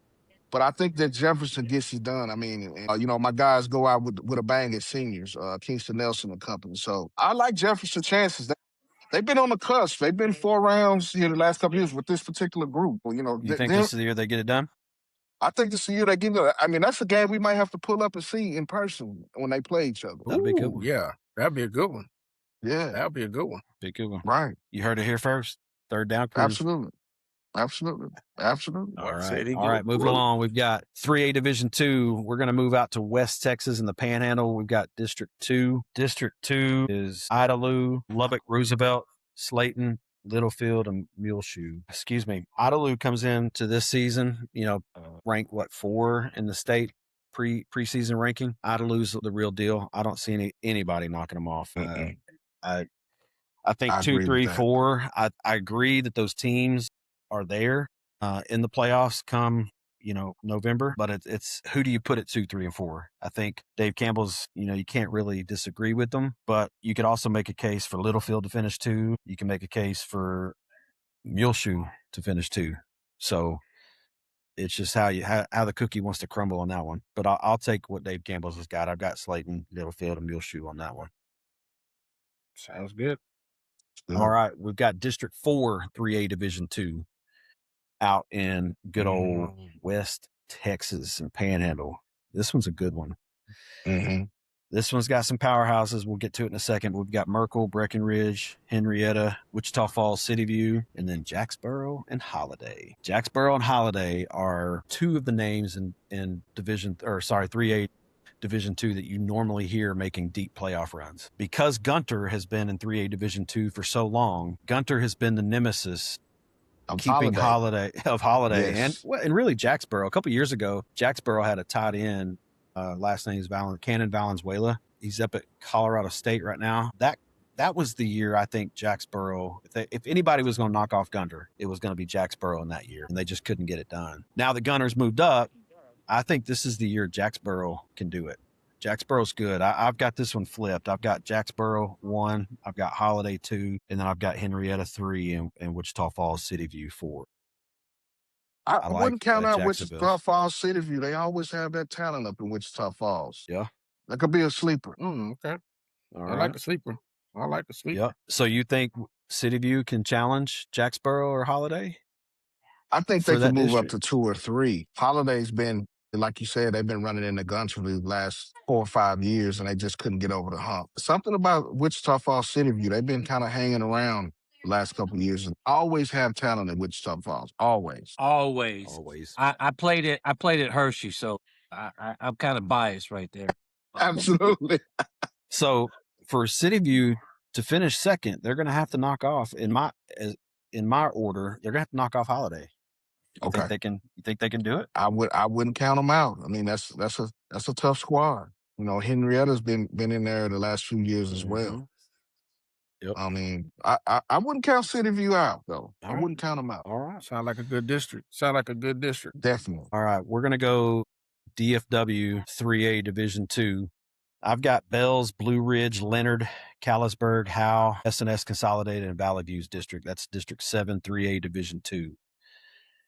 But I think that Jefferson gets it done. I mean, my guys go out with a bang at seniors, Kingston Nelson and company. So I like Jefferson's chances. They've been on the cusp. They've been 4 rounds the last couple of years with this particular group. You think this is the year they get it done? I think this is the year they get it done. I mean, that's a game we might have to pull up and see in person when they play each other. That'd be a good one. Yeah, that'd be a good one. Yeah. That'd be a good one. Be a good one. Right. You heard it here first. Third down crew. Absolutely. All right. Moving along. We've got 3A Division 2. We're going to move out to West Texas in the Panhandle. We've got District 2. District 2 is Idalou, Lubbock, Roosevelt, Slayton, Littlefield, and Muleshoe. Idalou comes into this season, ranked 4 in the state preseason ranking. Idalou's the real deal. I don't see anybody knocking them off. I think 2, 3, 4. I agree that those teams are there in the playoffs come November, but it's who do you put at 2, 3, and 4? I think Dave Campbell's, you can't really disagree with them, but you could also make a case for Littlefield to finish 2. You can make a case for Muleshoe to finish 2. So it's just how the cookie wants to crumble on that one. But I'll take what Dave Campbell's has got. I've got Slayton, Littlefield, and Muleshoe on that one. Sounds good. All right. We've got District 4, 3A Division 2 out in good old West Texas and Panhandle. This one's a good one. Mm-hmm. This one's got some powerhouses. We'll get to it in a second. We've got Merkel, Breckenridge, Henrietta, Wichita Falls, City View, and then Jacksboro and Holiday. Jacksboro and Holiday are 2 of the names in 3A Division 2 that you normally hear making deep playoff runs. Because Gunter has been in 3A Division 2 for so long, Gunter has been the nemesis keeping Holiday yes. and really Jacksboro. A couple years ago, Jacksboro had a tight end Last name is Cannon Valenzuela. He's up at Colorado State right now. That was the year I think Jacksboro, if anybody was going to knock off Gunter, it was going to be Jacksboro in that year, and they just couldn't get it done. Now the Gunners moved up. I think this is the year Jacksboro can do it. Jacksboro's good. I've got this one flipped. I've got Jacksboro 1, I've got Holiday 2, and then I've got Henrietta 3 and Wichita Falls City View 4. I like wouldn't count out Jacksonville. Wichita Falls City View. They always have that talent up in Wichita Falls. Yeah. That could be a sleeper. Okay. All I right. like the sleeper. I like the sleeper. Yeah. So you think City View can challenge Jacksboro or Holiday? I think For they that can move up district? to 2 or 3. Holiday's been, like you said, they've been running in the guns for the last 4 or 5 years, and they just couldn't get over the hump. Something about Wichita Falls City View, they've been kind of hanging around the last couple of years and always have talent at Wichita Falls. Always. Always. I played at Hershey, so I'm kind of biased right there. Absolutely. So for City View to finish second, they're going to have to knock off in my order. They're going to have to knock off Holiday. You Okay. think they can do it? I wouldn't count them out. I mean, that's a tough squad. You know, Henrietta's been in there the last few years as well. Yep. I mean, I wouldn't count City View out though. I wouldn't count them out. All right. Sound like a good district. Definitely. All right. We're going to go DFW 3A Division 2. I've got Bells, Blue Ridge, Leonard, Callisburg, Howe, SNS Consolidated, and Valley Views District. That's District 7, 3A Division 2.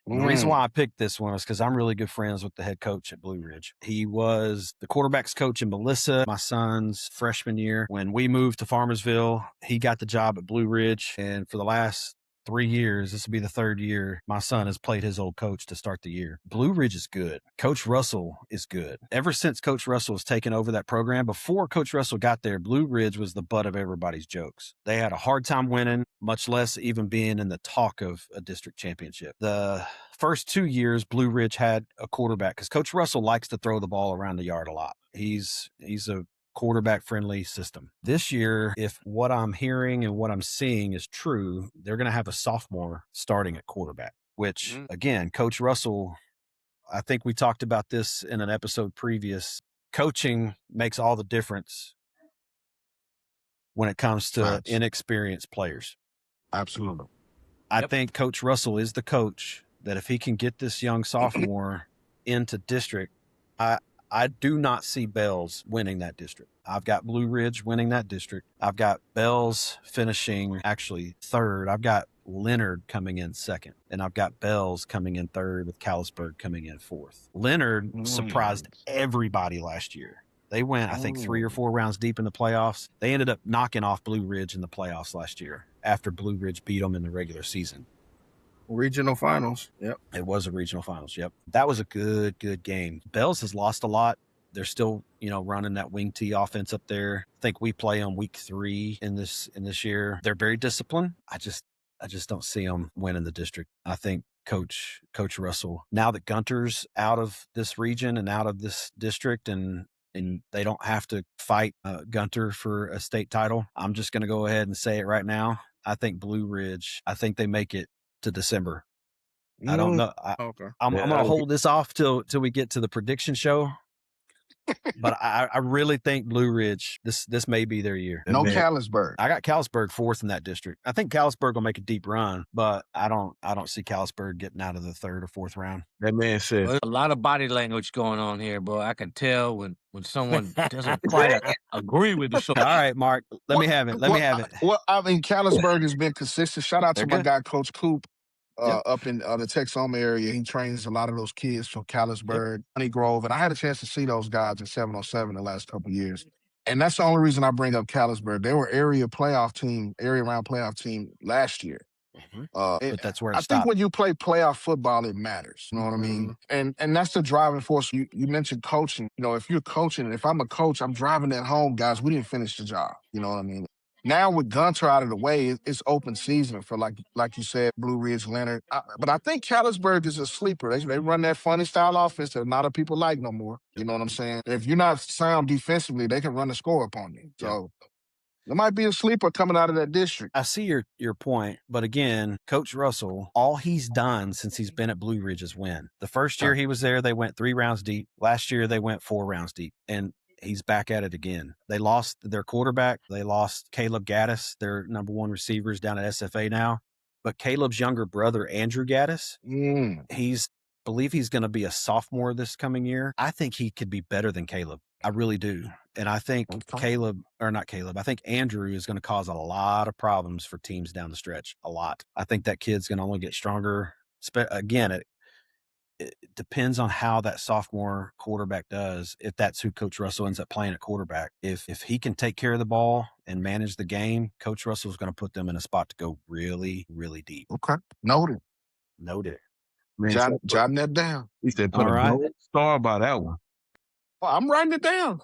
The reason why I picked this one is because I'm really good friends with the head coach at Blue Ridge. He was the quarterback's coach in Melissa, my son's freshman year. When we moved to Farmersville, he got the job at Blue Ridge. And for the last 3 years, this will be the third year, my son has played his old coach to start the year. Blue Ridge is good. Coach Russell is good. Ever since Coach Russell has taken over that program, before Coach Russell got there, Blue Ridge was the butt of everybody's jokes. They had a hard time winning, much less even being in the talk of a district championship. The first 2 years, Blue Ridge had a quarterback because Coach Russell likes to throw the ball around the yard a lot. He's a quarterback-friendly system. This year, if what I'm hearing and what I'm seeing is true, they're going to have a sophomore starting at quarterback, which, again, Coach Russell, I think we talked about this in an episode previous. Coaching makes all the difference when it comes to inexperienced players. Absolutely. I think Coach Russell is the coach that if he can get this young sophomore into district, I do not see Bells winning that district. I've got Blue Ridge winning that district. I've got Bells finishing actually third. I've got Leonard coming in second. And I've got Bells coming in third with Callisburg coming in fourth. Leonard surprised everybody last year. They went, I think, 3 or 4 rounds deep in the playoffs. They ended up knocking off Blue Ridge in the playoffs last year after Blue Ridge beat them in the regular season. Regional finals. Yep. It was a regional finals. Yep. That was a good game. Bells has lost a lot. They're still, running that wing T offense up there. I think we play on week 3 in this year. They're very disciplined. I just don't see them winning the district. I think Coach Russell, now that Gunter's out of this region and out of this district and they don't have to fight Gunter for a state title, I'm just going to go ahead and say it right now. I think Blue Ridge, I think they make it to December. I don't know. Okay. I'm going to hold this off till we get to the prediction show. But I really think Blue Ridge, this may be their year. No Callisburg. I got Callisburg 4th in that district. I think Callisburg will make a deep run, but I don't see Callisburg getting out of the 3rd or 4th round. That man said, There's a lot of body language going on here, bro. I can tell when someone doesn't quite agree with you. So, all right, Mark, let me have it. Well, I mean, Callisburg has been consistent. Shout out to my good. guy, Coach Coop. Up in the Texoma area. He trains a lot of those kids from Callisburg, Honey Grove, and I had a chance to see those guys in 707 the last couple of years. And that's the only reason I bring up Callisburg. They were area round playoff team last year. But that's where it I stopped. think when you play playoff football, it matters. You know what I mean? And that's the driving force. You mentioned coaching. If you're coaching, if I'm a coach, I'm driving that home, guys. We didn't finish the job. You know what I mean? Now with Gunter out of the way, it's open season for like you said, Blue Ridge, Leonard. But I think Callisburg is a sleeper. They run that funny style offense that not a people like no more. You know what I'm saying? If you're not sound defensively, they can run the score upon you. So There might be a sleeper coming out of that district. I see your point, but again, Coach Russell, all he's done since he's been at Blue Ridge is win. The first year he was there, they went 3 rounds deep. Last year, they went 4 rounds deep, and he's back at it again. They lost their quarterback. They lost Caleb Gaddis, their number 1 receivers down at SFA now. But Caleb's younger brother, Andrew Gaddis, believe he's going to be a sophomore this coming year. I think he could be better than Caleb. I really do. And I think I think Andrew is going to cause a lot of problems for teams down the stretch. A lot. I think that kid's going to only get stronger. Again, it depends on how that sophomore quarterback does. If that's who Coach Russell ends up playing at quarterback, if he can take care of the ball and manage the game, Coach Russell is going to put them in a spot to go really, really deep. Okay. Noted. Man, jotting that down. He said put a gold star by that one. Well, I'm writing it down.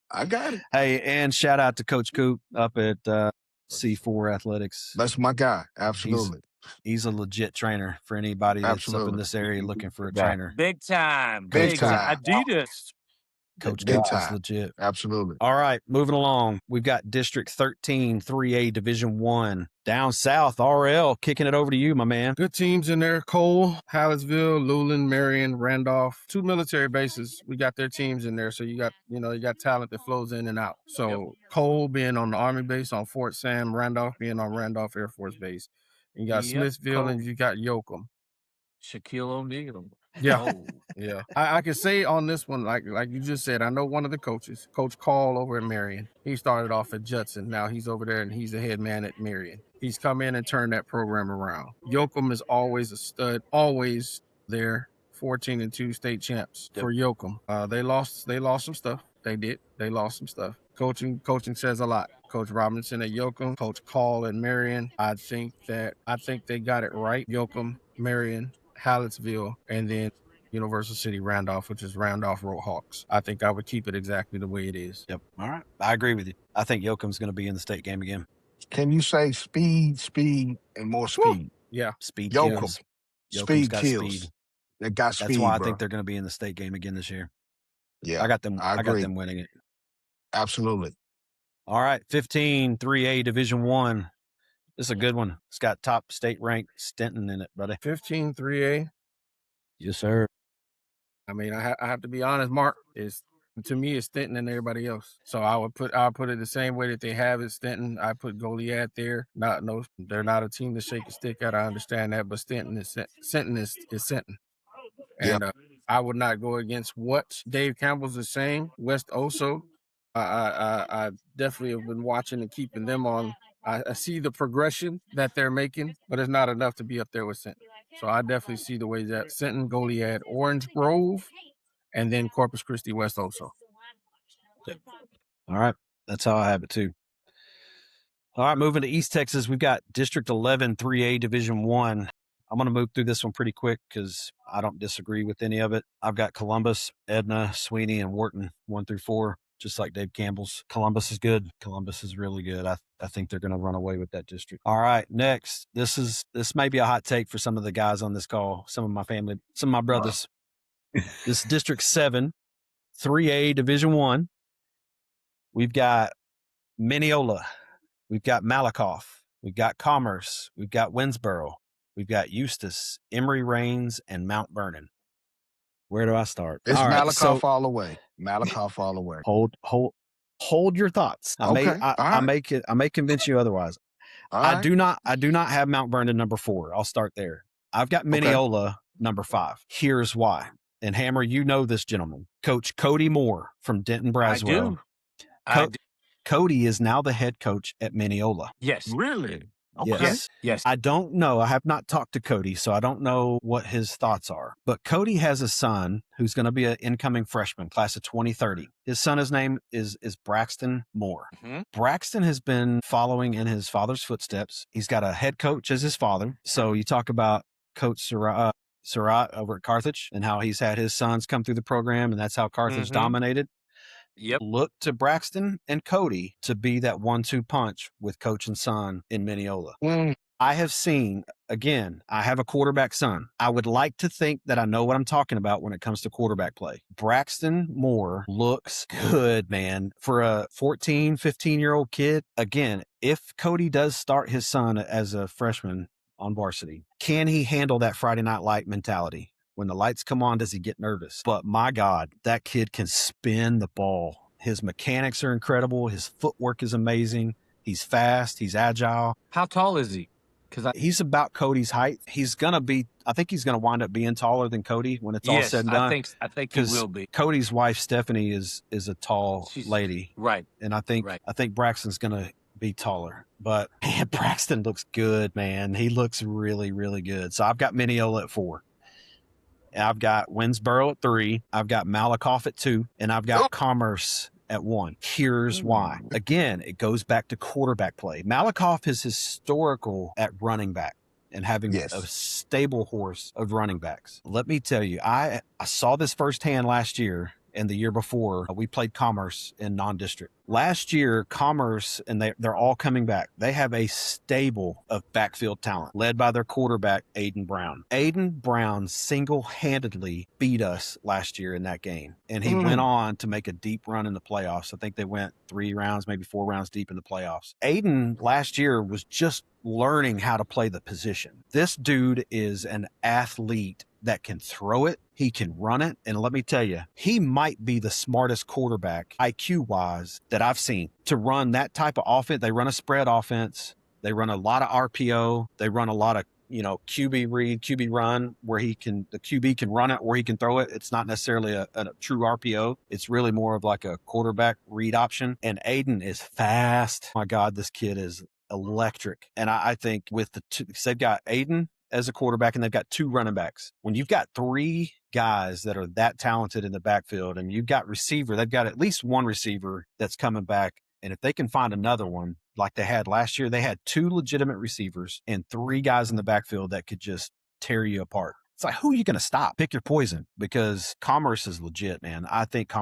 I got it. Hey, and shout out to Coach Coop up at C4 Athletics. That's my guy. Absolutely. He's a legit trainer for anybody that's up in this area looking for a trainer. Big time. Big time. Adidas. Coach Coop is legit. Absolutely. All right, moving along. We've got District 13, 3A, Division 1. Down south, RL, kicking it over to you, my man. Good teams in there. Cole, Hallettsville, Luling, Marion, Randolph. 2 military bases. We got their teams in there. So you got talent that flows in and out. So Cole being on the Army base on Fort Sam, Randolph being on Randolph Air Force Base. You got Smithville and you got Yoakum. Shaquille O'Neal. Yeah. Yeah. I can say on this one, like you just said, I know one of the coaches, Coach Call over at Marion. He started off at Judson. Now he's over there and he's the head man at Marion. He's come in and turned that program around. Yoakum is always a stud, always there. 14-2 state champs for Yoakum. They lost some stuff. They did. They lost some stuff. Coaching says a lot. Coach Robinson at Yoakum, Coach Call at Marion. I think they got it right. Yoakum, Marion, Hallettsville, and then Universal City Randolph, which is Randolph Roadhawks. I think I would keep it exactly the way it is. Yep. All right. I agree with you. I think Yoakum's going to be in the state game again. Can you say speed, and more speed? Woo! Yeah. Speed Yoakum. kills. Speed got kills. speed. They got speed. That's why I bro. think they're going to be in the state game again this year. Yeah. I got them agree. Winning it. Absolutely. All right. 15, 3A, Division 1. This is a good one. It's got top state ranked Stenton in it, buddy. 15, 3A. Yes, sir. I mean, I have to be honest, Mark, to me, it's Stenton and everybody else. So I'll put it the same way that they have it. Stenton, I put Goliad there. They're not a team to shake a stick at. I understand that, but Stenton is Stenton. And I would not go against what Dave Campbell's is saying. West Oso, I definitely have been watching and keeping them on. I see the progression that they're making, but it's not enough to be up there with Stenton. So I definitely see the way that Stenton, Goliad, Orange Grove, and then Corpus Christi West Oso. All right. That's how I have it too. All right. Moving to East Texas, we've got District 11, 3A, Division 1. I'm going to move through this one pretty quick because I don't disagree with any of it. I've got Columbus, Edna, Sweeney, and Wharton, 1 through 4, just like Dave Campbell's. Columbus is good. Columbus is really good. I think they're going to run away with that district. All right, next. This may be a hot take for some of the guys on this call, some of my family, some of my brothers. This is District 7, 3A, Division 1. We've got Mineola. We've got Malakoff. We've got Commerce. We've got Winsboro. We've got Eustis, Emory Rains, and Mount Vernon. Where do I start? It's Malakoff all the way. Malakoff all the way. Hold your thoughts. I may convince you otherwise. I do not have Mount Vernon number 4. I'll start there. I've got Mineola number 5. Here's why. And Hammer, you know this gentleman, Coach Cody Moore from Denton Braswell. I do. Cody is now the head coach at Mineola. Yes. Really? Okay. Yes. I don't know. I have not talked to Cody, so I don't know what his thoughts are. But Cody has a son who's going to be an incoming freshman, class of 2030. His son, his name is Braxton Moore. Mm-hmm. Braxton has been following in his father's footsteps. He's got a head coach as his father. So you talk about Coach Surratt over at Carthage and how he's had his sons come through the program, and that's how Carthage dominated. Yep. Look to Braxton and Cody to be that 1-2 punch with coach and son in Mineola. I have seen, again, I have a quarterback son. I would like to think that I know what I'm talking about when it comes to quarterback play. Braxton Moore looks good, man. For a 14, 15-year-old kid, again, if Cody does start his son as a freshman on varsity, can he handle that Friday Night Light mentality? When the lights come on, does he get nervous? But my God, that kid can spin the ball. His mechanics are incredible. His footwork is amazing. He's fast. He's agile. How tall is he? Because He's about Cody's height. I think he's going to wind up being taller than Cody when it's all said and done. I think he will be. Cody's wife, Stephanie, is a tall lady. Right. And I think Braxton's going to be taller. But man, Braxton looks good, man. He looks really, really good. So I've got Mineola at 4. I've got Winsboro at 3. I've got Malakoff at 2. And I've got Commerce at 1. Here's why. Again, it goes back to quarterback play. Malakoff is historical at running back and having a stable horse of running backs. Let me tell you, I saw this firsthand last year and the year before. We played Commerce in non-district. Last year, Commerce, and they're all coming back. They have a stable of backfield talent led by their quarterback, Aiden Brown. Aiden Brown single-handedly beat us last year in that game. And he went on to make a deep run in the playoffs. I think they went 3 rounds, maybe 4 rounds deep in the playoffs. Aiden last year was just learning how to play the position. This dude is an athlete that can throw it. He can run it. And let me tell you, he might be the smartest quarterback IQ-wise that I've seen to run that type of offense. They run a spread offense. They run a lot of RPO. They run a lot of, QB read, QB run, where the QB can run it or he can throw it. It's not necessarily a true RPO. It's really more of like a quarterback read option. And Aiden is fast. My God, this kid is electric. And I think with the two, they've got Aiden as a quarterback and they've got 2 running backs. When you've got 3 guys that are that talented in the backfield and you've got receiver, they've got at least 1 receiver that's coming back. And if they can find another one like they had last year, they had 2 legitimate receivers and 3 guys in the backfield that could just tear you apart. It's like, who are you going to stop? Pick your poison, because Commerce is legit, man. I think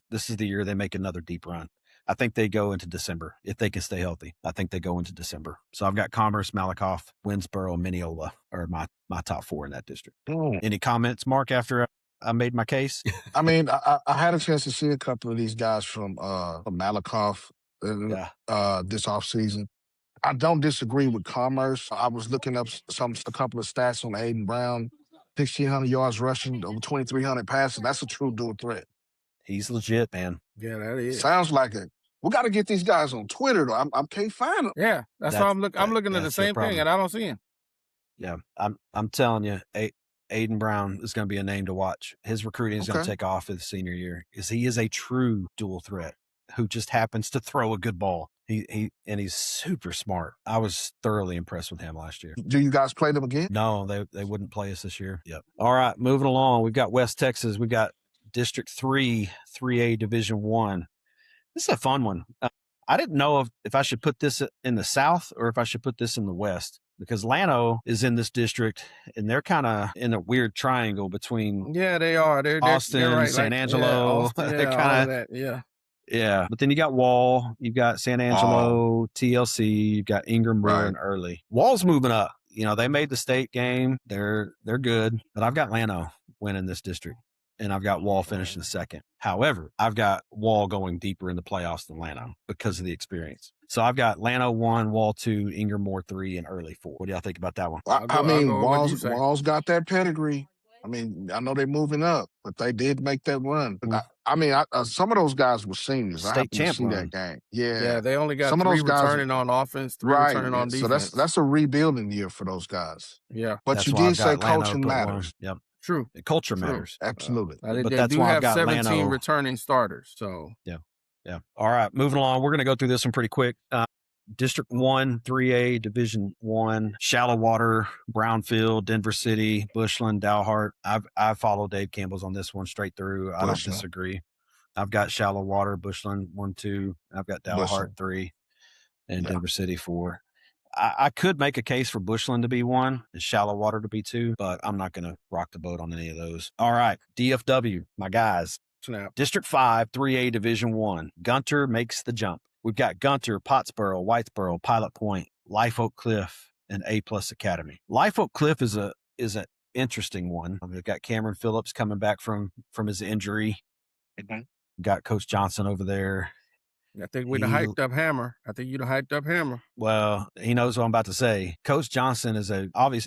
this is the year they make another deep run. I think they go into December if they can stay healthy. I think they go into December. So I've got Commerce, Malakoff, Winsboro, and Mineola are my top 4 in that district. Any comments, Mark, after I made my case? I mean, I had a chance to see a couple of these guys from Malakoff this offseason. I don't disagree with Commerce. I was looking up a couple of stats on Aiden Brown. 1,600 yards rushing, over 2,300 passing. That's a true dual threat. He's legit, man. Yeah, that is. Sounds like it. We got to get these guys on Twitter, though. I can't find them. Yeah, that's why I'm looking at the same thing, and I don't see him. Yeah, I'm telling you, Aiden Brown is going to be a name to watch. His recruiting is going to take off his senior year because he is a true dual threat who just happens to throw a good ball. He's super smart. I was thoroughly impressed with him last year. Do you guys play them again? No, they wouldn't play us this year. Yep. All right, moving along. We've got West Texas. We've got District 3, 3A Division 1. This is a fun one. I didn't know if I should put this in the South or if I should put this in the West, because Llano is in this district and they're kind of in a weird triangle between they are. They're Austin, right, San Angelo. They're kind of yeah. But then you got Wall, you've got San Angelo, TLC, you've got Ingram, Moore, and Early. Wall's moving up. They made the state game. They're good, but I've got Llano winning this district. And I've got Wall finishing second. However, I've got Wall going deeper in the playoffs than Llano because of the experience. So I've got Llano 1, Wall 2, Ingram Moore 3, and Early 4. What do y'all think about that one? Wall's got that pedigree. I mean, I know they're moving up, but they did make that run. But some of those guys were seniors. State champ see that game. Yeah, they only got 3 returning on offense, 3 returning on defense. So that's a rebuilding year for those guys. Yeah. But that's you did say coaching matters. Yep. True. Culture matters. Absolutely. But they do have 17 returning starters. So yeah. All right, moving along. We're going to go through this one pretty quick. District 1, 3A, Division 1, Shallow Water, Brownfield, Denver City, Bushland, Dalhart. I've followed Dave Campbell's on this one straight through. I don't disagree. I've got Shallow Water, Bushland 1, 2. I've got Dalhart 3, and Denver City 4. I could make a case for Bushland to be 1 and Shallow Water to be 2, but I'm not going to rock the boat on any of those. All right, DFW, my guys. Snap. District 5, 3A Division 1. Gunter makes the jump. We've got Gunter, Pottsboro, Whitesboro, Pilot Point, Life Oak Cliff, an A-plus academy. Life Oak Cliff is an interesting one. They've got Cameron Phillips coming back from his injury. Got Coach Johnson over there. I think we're the hyped up Hammer. I think you're the hyped up Hammer. Well, he knows what I'm about to say. Coach Johnson is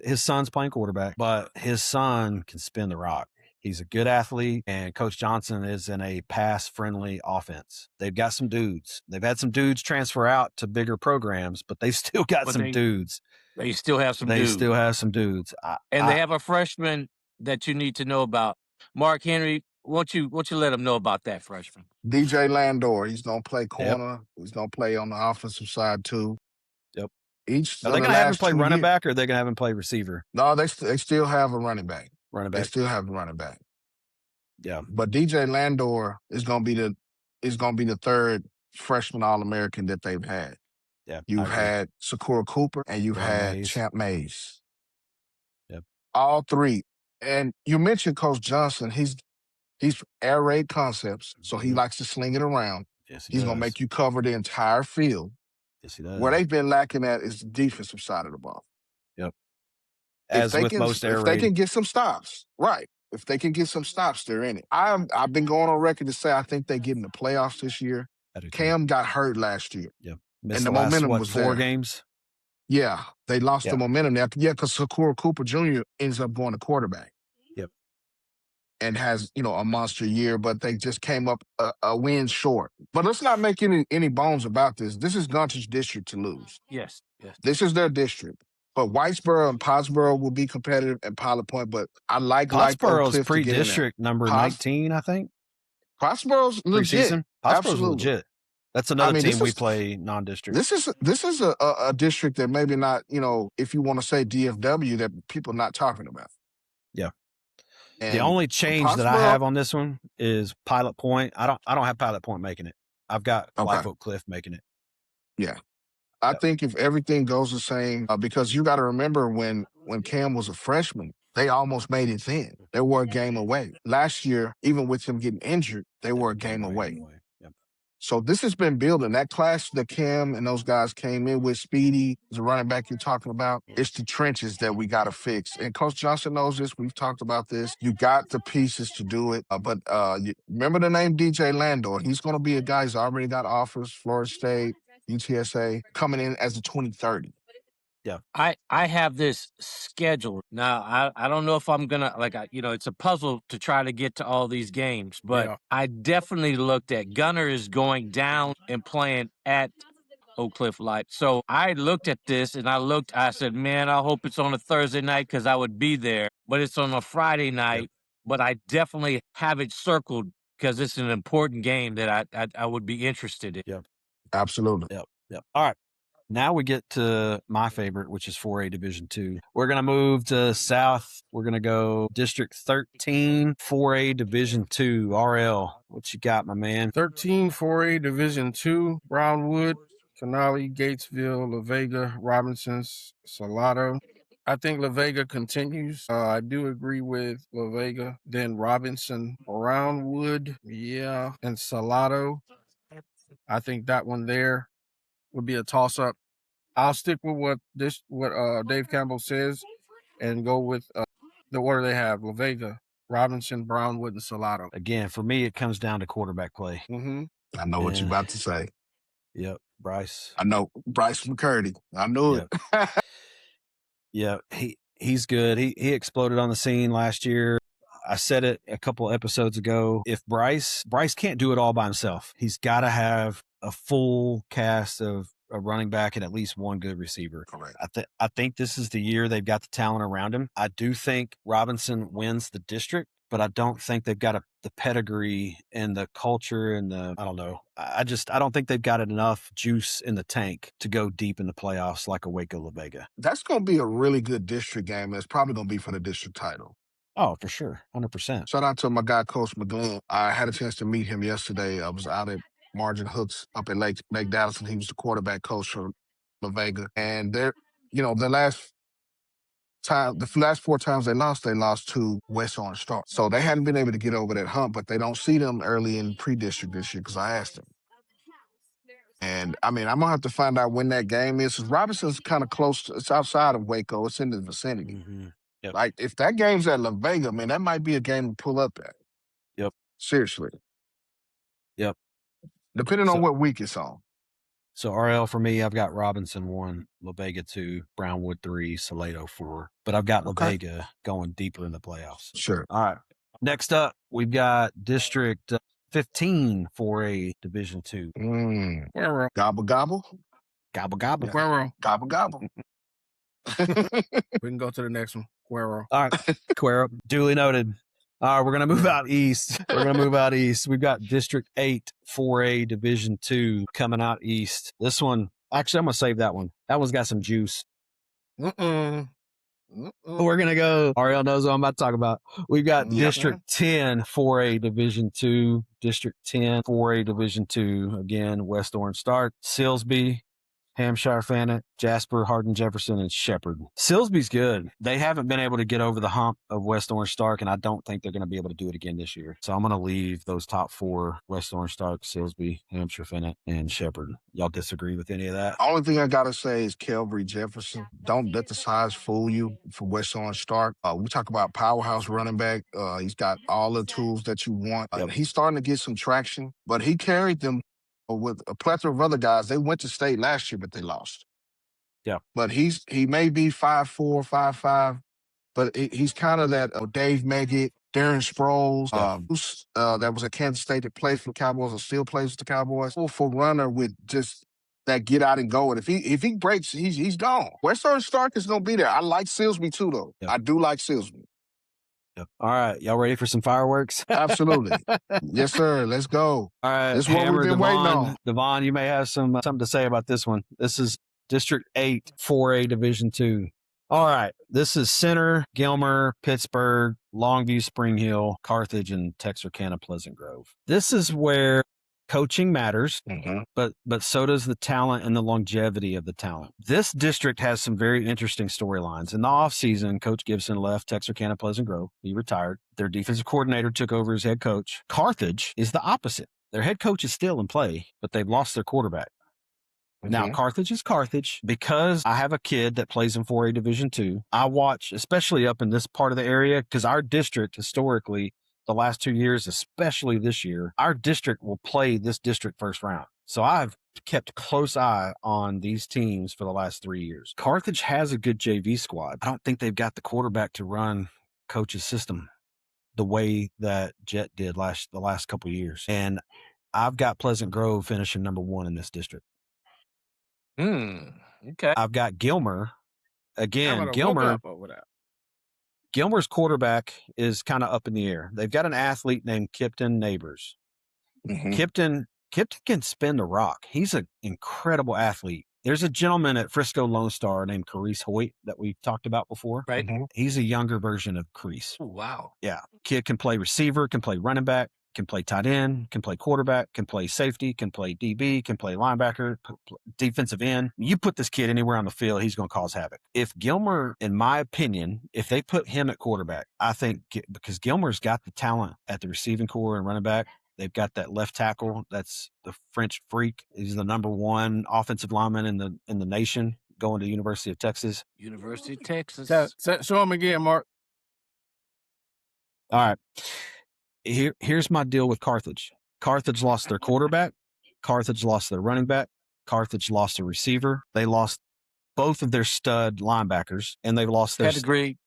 his son's playing quarterback, but his son can spin the rock. He's a good athlete, and Coach Johnson is in a pass-friendly offense. They've got some dudes. They've had some dudes transfer out to bigger programs, but they've still got some dudes. They still have some dudes. They still have some dudes. They have a freshman that you need to know about. Marc Henry, won't you let them know about that freshman? DJ Landor, he's going to play corner. Yep. He's going to play on the offensive side too. Yep. Are they going to have him play running back, or are they going to have him play receiver? No, they still have a running back. They still have a running back. Yeah. But DJ Landor is going to be the third freshman All-American that they've had. Yeah. You've had Sakura Cooper and you've had Champ Mays. Yep. All three. And you mentioned Coach Johnson. He's air raid concepts, so he likes to sling it around. Yes, he's going to make you cover the entire field. Yes, he does. Where they've been lacking at is the defensive side of the ball. Yep. If they can get some stops, right. If they can get some stops, they're in it. I've been going on record to say I think they get in the playoffs this year. Cam got hurt last year. Yep. And the momentum was 4 there. games? Yeah. They lost the momentum there. Yeah, because Sakura Cooper Jr. ends up going to quarterback. Yep. And has, a monster year, but they just came up a win short. But let's not make any bones about this. This is Gunter's district to lose. Yes. This is their district. But Whitesboro and Pottsboro will be competitive at Pilot Point, but I like Pottsboro's pre-district number 19, I think. Pottsboro's legit. Pottsboro's Absolutely legit. That's another team we play non-district. This is a district that maybe not, if you want to say DFW, that people are not talking about. Yeah. And the only change that I have on this one is Pilot Point. I don't have Pilot Point making it. I've got Life Oak Cliff making it. Yeah. I think if everything goes the same, because you got to remember when Cam was a freshman, they almost made it then. They were a game away. Last year, even with him getting injured, they were a game away. Yep. So this has been building. That class that Cam and those guys came in with, Speedy, the running back you're talking about, it's the trenches that we got to fix. And Coach Johnson knows this. We've talked about this. You got the pieces to do it. But remember the name DJ Landor. He's going to be a guy who's already got offers, Florida State, UTSA, coming in as a 2030. Yeah. I have this schedule. Now, I don't know if I'm going to, it's a puzzle to try to get to all these games, but I definitely looked at Gunner is going down and playing at Oak Cliff Life. So I looked at this and I said, man, I hope it's on a Thursday night because I would be there, but it's on a Friday night. Yep. But I definitely have it circled because it's an important game that I would be interested in. Yep. Absolutely. Yep. All right. Now we get to my favorite, which is 4A Division 2. We're going to move to South. We're going to go District 13, 4A Division 2, RL. What you got, my man? 13, 4A Division 2, Brownwood, Canali, Gatesville, La Vega, Robinsons, Salado. I think La Vega continues. I do agree with La Vega. Then Robinson, Brownwood, and Salado. I think that one there would be a toss-up. I'll stick with what Dave Campbell says and go with the order they have: La Vega, Robinson, Brownwood, and Salado. Again, for me, it comes down to quarterback play. Mm-hmm. I know what you're about to say. Yep, Bryce. I know Bryce McCurdy. I knew it. Yeah, he's good. He exploded on the scene last year. I said it a couple episodes ago. If Bryce can't do it all by himself, he's got to have a full cast of a running back and at least one good receiver. Correct. I think this is the year they've got the talent around him. I do think Robinson wins the district, but I don't think they've got the pedigree and the culture and I don't know. I don't think they've got enough juice in the tank to go deep in the playoffs like a Waco La Vega. That's going to be a really good district game. It's probably going to be for the district title. Oh, for sure. 100%. Shout out to my guy, Coach McGlynn. I had a chance to meet him yesterday. I was out at Margin Hooks up at Lake Dallas, and he was the quarterback coach for La Vega. And the last 4 times they lost to West Orange Star. So they hadn't been able to get over that hump, but they don't see them early in pre-district this year because I asked them. And I mean, I'm gonna have to find out when that game is. 'Cause Robinson's kind of close. It's outside of Waco. It's in the vicinity. Mm-hmm. Yep. Like if that game's at La Vega, man, that might be a game to pull up at. Yep. Seriously. Yep. Depending on what week it's on. So RL for me, I've got Robinson 1, La Vega 2, Brownwood 3, Salado 4. But I've got La Vega going deeper in the playoffs. Sure. All right. Next up, we've got District 15 for a Division 2. Cuero. Gobble gobble. Gobble gobble. Cuero. Gobble gobble. We can go to the next one. Cuero. All right. Cuero. Duly noted. All right, we're going to move out east. We've got District 8 4A Division 2 coming out east. This one, actually, I'm going to save that one. That one's got some juice. We're going to go. RL knows what I'm about to talk about. We've got District 10 4A Division 2. District 10 4A Division 2. Again, West Orange Stark. Silsbee, Hampshire Fannin, Jasper, Hardin Jefferson, and Shepherd. Silsbee's good. They haven't been able to get over the hump of West Orange Stark, and I don't think they're going to be able to do it again this year. So I'm going to leave those top 4, West Orange Stark, Silsbee, Hampshire Fannin, and Shepherd. Y'all disagree with any of that? Only thing I got to say is Calvary Jefferson. Don't let the size fool you for West Orange Stark. We talk about powerhouse running back. He's got all the tools that you want. He's starting to get some traction, but he carried them with a plethora of other guys. They went to state last year, but they lost. Yeah. But he may be 5'4", 5'5", but he's kind of that Dave Meggett, Darren Sproles, that was at Kansas State that played for the Cowboys or still plays for the Cowboys. For runner with just that get out and go. And if he breaks, he's gone. West Orange Stark is going to be there. I like Silsbee too, though. Yep. I do like Silsbee. Yep. All right. Y'all ready for some fireworks? Absolutely. Yes, sir. Let's go. All right. This is what we've been waiting on. Devaughn, you may have something to say about this one. This is District 8, 4A Division 2. All right. This is Center, Gilmer, Pittsburgh, Longview, Spring Hill, Carthage, and Texarkana, Pleasant Grove. This is where coaching matters, but so does the talent and the longevity of the talent. This district has some very interesting storylines. In the offseason, Coach Gibson left Texarkana, Pleasant Grove. He retired. Their defensive coordinator took over as head coach. Carthage is the opposite. Their head coach is still in play, but they've lost their quarterback. Now, Carthage is Carthage. Because I have a kid that plays in 4A Division 2, I watch, especially up in this part of the area, because our district historically, the last 2 years, especially this year, our district will play this district first round. So I've kept a close eye on these teams for the last 3 years. Carthage has a good JV squad. I don't think they've got the quarterback to run Coach's system the way that Jet did the last couple of years. And I've got Pleasant Grove finishing number 1 in this district. Okay. I've got Gilmer. Again, Gilmer's quarterback is kind of up in the air. They've got an athlete named Kipton Neighbors. Kipton can spin the rock. He's an incredible athlete. There's a gentleman at Frisco Lone Star named Carice Hoyt that we've talked about before. Right. He's a younger version of Carice. Oh, wow. Yeah. Kid can play receiver, can play running back, can play tight end, can play quarterback, can play safety, can play DB, can play linebacker, defensive end. You put this kid anywhere on the field, he's going to cause havoc. If Gilmer, in my opinion, if they put him at quarterback, I think because Gilmer's got the talent at the receiving core and running back, they've got that left tackle. That's the French freak. He's the number 1 offensive lineman in the nation, going to University of Texas. University of Texas. Show him again, Mark. All right. Here's my deal with Carthage. Carthage lost their quarterback. Carthage lost their running back. Carthage lost a receiver. They lost both of their stud linebackers, and they've lost their pedigree.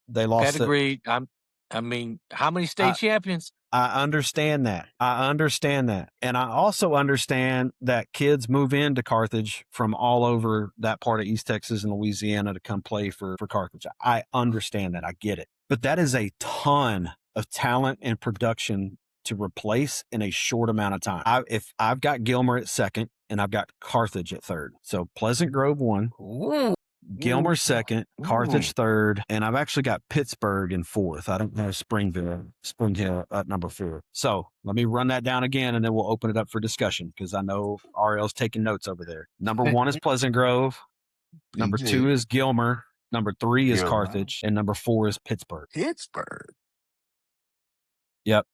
They lost pedigree. I mean, how many state champions? I understand that. And I also understand that kids move into Carthage from all over that part of East Texas and Louisiana to come play for Carthage. I understand that. I get it. But that is a ton of talent and production to replace in a short amount of time. If I've got Gilmer at second and I've got Carthage at third. So Pleasant Grove 1, Gilmer second, Carthage third, and I've actually got Pittsburgh in 4th. I don't know Spring Hill at number 4. So let me run that down again, and then we'll open it up for discussion because I know RL's taking notes over there. Number 1 is Pleasant Grove. Number 2 is Gilmer. Number 3 is Carthage, and number 4 is Pittsburgh. Pittsburgh. Yep.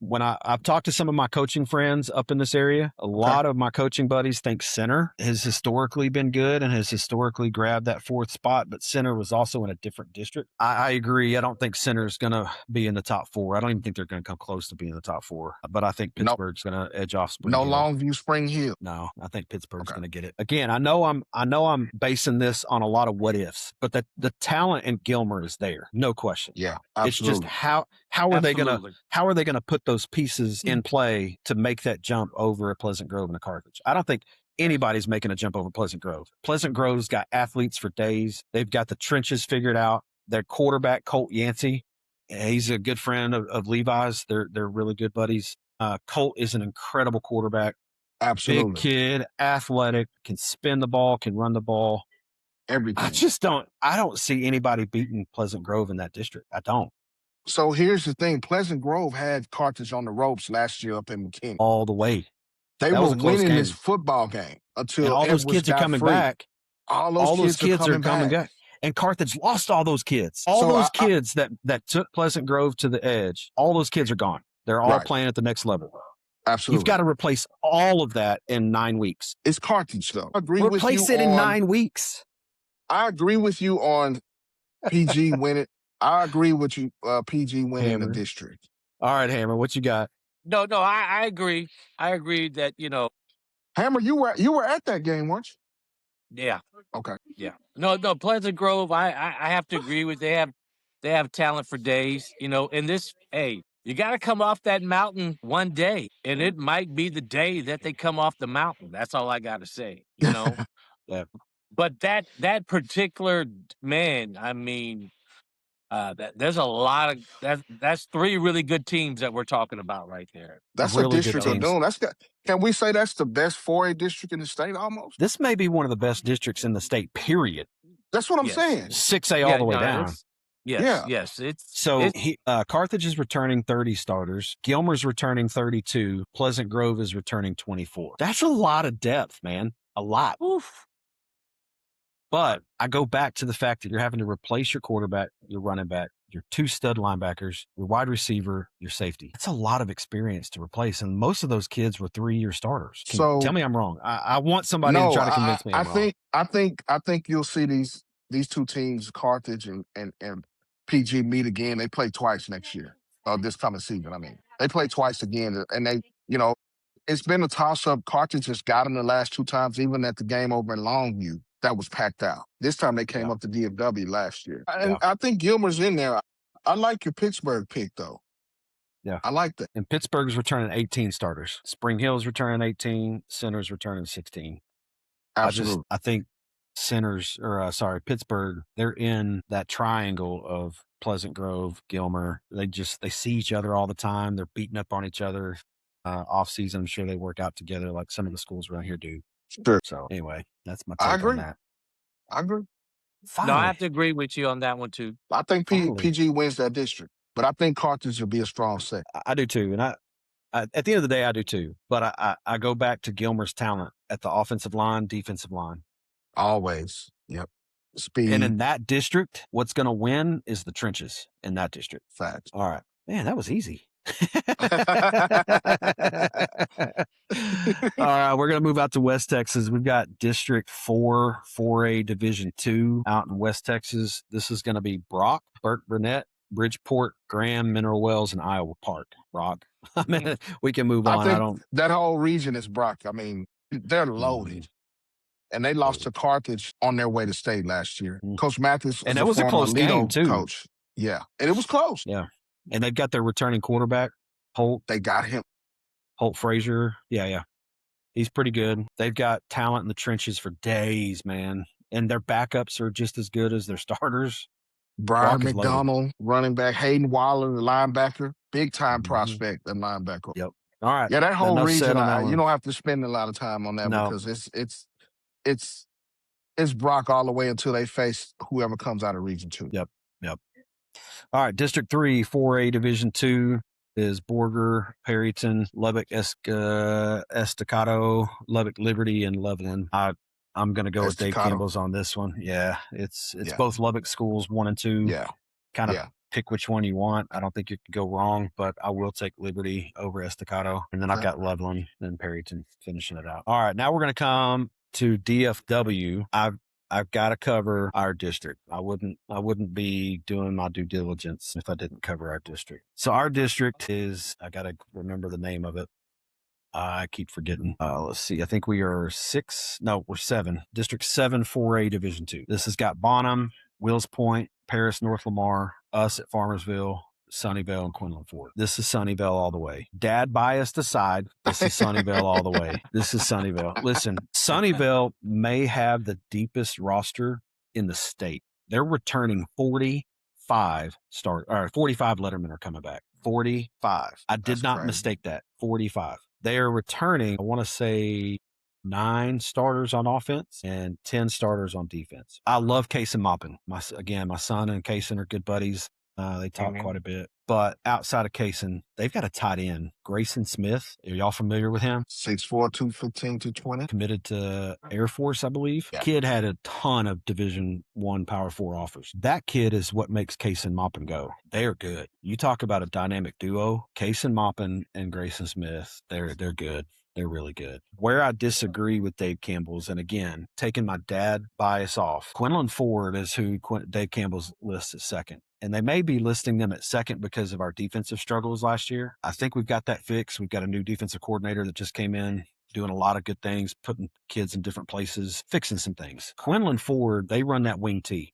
when I've talked to some of my coaching friends up in this area, a lot of my coaching buddies think center has historically been good and has historically grabbed that fourth spot, but center was also in a different district. I agree. I don't think center is going to be in the top 4. I don't even think they're going to come close to being in the top 4, but I think Pittsburgh's going to edge off Spring Hill. Longview, Spring Hill. No, I think Pittsburgh's going to get it. Again, I know I'm basing this on a lot of what ifs, but the talent in Gilmer is there. No question. Yeah, absolutely. It's just how are they going to put those pieces in play to make that jump over a Pleasant Grove and a Carthage? I don't think anybody's making a jump over Pleasant Grove. Pleasant Grove's got athletes for days. They've got the trenches figured out. Their quarterback, Colt Yancey, he's a good friend of Levi's. They're really good buddies. Colt is an incredible quarterback. Absolutely. Big kid, athletic, can spin the ball, can run the ball. Everything. I don't see anybody beating Pleasant Grove in that district. I don't. So here's the thing. Pleasant Grove had Carthage on the ropes last year up in McKinney. All the way. They were winning this football game until and all those kids are coming back. All those kids are coming back. And Carthage lost all those kids. All those kids that took Pleasant Grove to the edge, all those kids are gone. They're all playing at the next level. Absolutely. You've got to replace all of that in 9 weeks. It's Carthage, though. Replace it in 9 weeks. I agree with you on PG winning. I agree with you, PG winning the district. All right, Hammer, what you got? No, I agree. I agree that, Hammer, you were at that game, weren't you? Yeah. Okay. Yeah. No, Pleasant Grove, I have to agree with. They have talent for days, and this, hey, you got to come off that mountain one day, and it might be the day that they come off the mountain. That's all I got to say, Yeah. But that particular man, I mean, there's a lot of that's 3 really good teams that we're talking about right there. That's really a district of doom. Can we say that's the best 4A district in the state almost? This may be one of the best districts in the state, period. That's what I'm saying. 6A all the way down. Yes. Carthage is returning 30 starters. Gilmer's returning 32. Pleasant Grove is returning 24. That's a lot of depth, man. A lot. Oof. But I go back to the fact that you're having to replace your quarterback, your running back, your 2 stud linebackers, your wide receiver, your safety. That's a lot of experience to replace. And most of those kids were 3-year starters. Tell me I'm wrong. I want somebody to try to convince me I'm wrong. I think you'll see these 2 teams, Carthage and PG, meet again. They play twice next year, this coming season. I mean, they play twice again, and they, it's been a toss-up. Carthage has got them the last 2 times, even at the game over in Longview. That was packed out. This time they came up to DFW last year. And I think Gilmer's in there. I like your Pittsburgh pick, though. Yeah. I like that. And Pittsburgh's returning 18 starters. Spring Hill's returning 18. Center's returning 16. Absolutely. I think Pittsburgh, they're in that triangle of Pleasant Grove, Gilmer. They see each other all the time. They're beating up on each other. Off season, I'm sure they work out together like some of the schools around here do. Sure. So anyway, that's my take on that. I agree. Finally. No, I have to agree with you on that one too. I think PG wins that district, but I think Carthage will be a strong set. I do too, and I at the end of the day, I do too. But I go back to Gilmer's talent at the offensive line, defensive line. Always. Yep. Speed. And in that district, what's going to win is the trenches in that district. Fact. All right. Man, that was easy. All right, we're going to move out to West Texas. We've got District 4, 4A Division 2 out in West Texas. This is going to be Brock, Burke Burnett, Bridgeport, Graham, Mineral Wells, and Iowa Park. Brock. I mean, we can move on. I think that whole region is Brock. I mean, they're loaded. And they lost to Carthage on their way to state last year. Coach Mathis was and it was a close game, too. Coach. Yeah. And it was close. Yeah. And they've got their returning quarterback, Holt. They got him. Holt Frazier. Yeah. He's pretty good. They've got talent in the trenches for days, man. And their backups are just as good as their starters. Brian McDonald, running back. Hayden Waller, the linebacker. Big-time prospect, the linebacker. Yep. All right. Yeah, that whole region, you don't have to spend a lot of time on that because it's Brock all the way until they face whoever comes out of Region 2. Yep. All right, District 3, 4A Division 2 is Borger, Perryton, Lubbock, Estacado, Lubbock Liberty, and Lebanon. I'm going to go with Dave Campbell's on this one. Yeah, it's both Lubbock schools, 1 and 2. Yeah. Kind of pick which one you want. I don't think you could go wrong, but I will take Liberty over Estacado. And then I've got Loveland and Perryton finishing it out. All right, now we're going to come to DFW. I've got to cover our district. I wouldn't be doing my due diligence if I didn't cover our district. So our district is, I got to remember the name of it. I keep forgetting. Let's see. I think we are we're 7. District 7, 4A, Division 2. This has got Bonham, Wills Point, Paris, North Lamar, us at Farmersville, Sunnyvale, and Quinlan Ford. This is Sunnyvale all the way. Dad biased aside, this is Sunnyvale all the way. This is Sunnyvale. Listen, Sunnyvale may have the deepest roster in the state. They're returning 45 lettermen are coming back. 45. I did not mistake that. 45. They are returning, I want to say 9 starters on offense and 10 starters on defense. I love Case and Moppin. My son and Kaysen are good buddies. They talk quite a bit. But outside of Kaysen, they've got a tight end, Grayson Smith. Are y'all familiar with him? 6'4", 215, 220. Committed to Air Force, I believe. Yeah. Kid had a ton of Division I Power 4 offers. That kid is what makes Kaysen Moppin go. They're good. You talk about a dynamic duo, Kaysen Moppin and Grayson Smith. They're good. They're really good. Where I disagree with Dave Campbell's, and again, taking my dad bias off, Quinlan Ford is who Dave Campbell's lists at second. And they may be listing them at second because of our defensive struggles last year. I think we've got that fixed. We've got a new defensive coordinator that just came in, doing a lot of good things, putting kids in different places, fixing some things. Quinlan Ford, they run that wing T.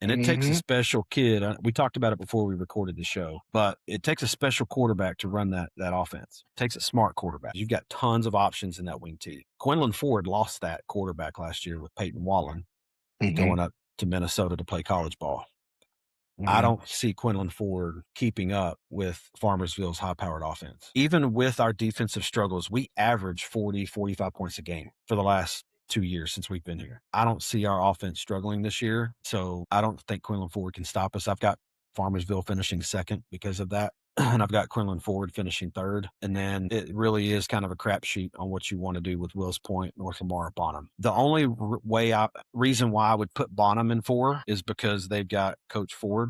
And it takes a special kid. We talked about it before we recorded the show, but it takes a special quarterback to run that offense. It takes a smart quarterback. You've got tons of options in that wing T. Quinlan Ford lost that quarterback last year with Peyton Wallen going up to Minnesota to play college ball. I don't see Quinlan Ford keeping up with Farmersville's high-powered offense. Even with our defensive struggles, we average 40, 45 points a game for the last 2 years since we've been here. I don't see our offense struggling this year, so I don't think Quinlan Ford can stop us. I've got Farmersville finishing second because of that, and I've got Quinlan Ford finishing third. And then it really is kind of a crapshoot on what you want to do with Wills Point, North Lamar, Bonham. The only reason why I would put Bonham in 4 is because they've got Coach Ford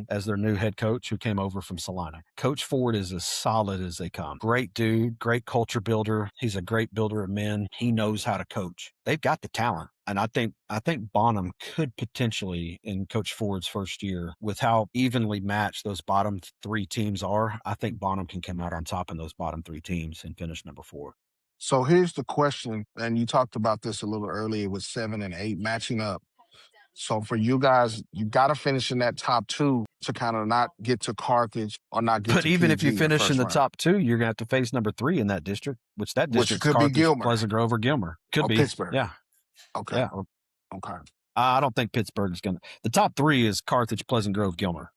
as their new head coach who came over from Salina. Coach Ford is as solid as they come. Great dude, great culture builder. He's a great builder of men. He knows how to coach. They've got the talent. And I think Bonham could potentially, in Coach Ford's first year, with how evenly matched those bottom 3 teams are, I think Bonham can come out on top in those bottom 3 teams and finish number 4. So here's the question, and you talked about this a little earlier with 7 and 8 matching up. So for you guys, you got to finish in that top 2 to kind of not get to Carthage or not get to But even if PG you finish in the round. top 2, you're going to have to face number 3 in that district, which district could be Carthage, Gilmer. Pleasant Grove, or Gilmer. Could be. Pittsburgh. Yeah. Okay. Yeah. Okay. I don't think Pittsburgh is going to. The top 3 is Carthage, Pleasant Grove, Gilmer.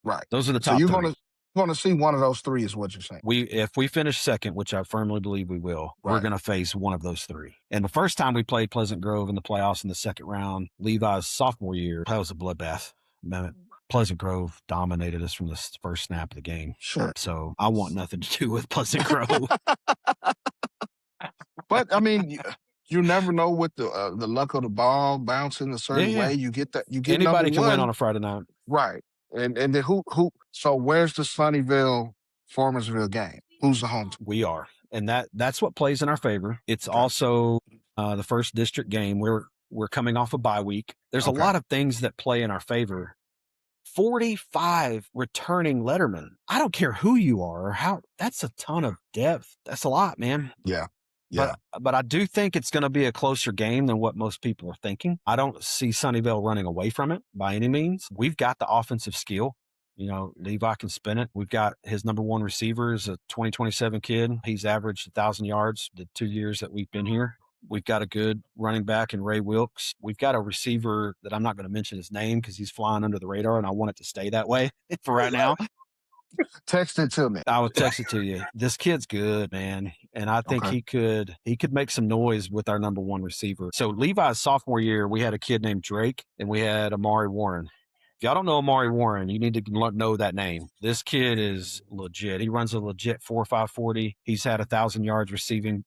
Right. Those are the top 3. So you're going to see one of those 3 is what you're saying. If we finish second, which I firmly believe we will, we're going to face one of those 3. And the first time we played Pleasant Grove in the playoffs in the second round, Levi's sophomore year, that was a bloodbath. Man, Pleasant Grove dominated us from the first snap of the game. Sure. So I want nothing to do with Pleasant Grove. But I mean, you never know with the luck of the ball bouncing a certain way. You get that. You get anybody number can 1. win on a Friday night, right? And then who? So where's the Sunnyvale Farmersville game? Who's the home team? We are, and that's what plays in our favor. It's also the first district game. We're coming off a bye week. There's a lot of things that play in our favor. 45 returning lettermen. I don't care who you are or how. That's a ton of depth. That's a lot, man. Yeah. Yeah. But I do think it's going to be a closer game than what most people are thinking. I don't see Sunnyvale running away from it by any means. We've got the offensive skill. You know, Levi can spin it. We've got his number 1 receiver is a 2027 kid. He's averaged 1,000 yards the 2 years that we've been here. We've got a good running back in Ray Wilkes. We've got a receiver that I'm not going to mention his name because he's flying under the radar, and I want it to stay that way for right now. Text it to me. I will text it to you. This kid's good, man. And I think he could make some noise with our number 1 receiver. So Levi's sophomore year, we had a kid named Drake and we had Amari Warren. If y'all don't know Amari Warren, you need to know that name. This kid is legit. He runs a legit 4.5 40. He's had 1,000 yards receiving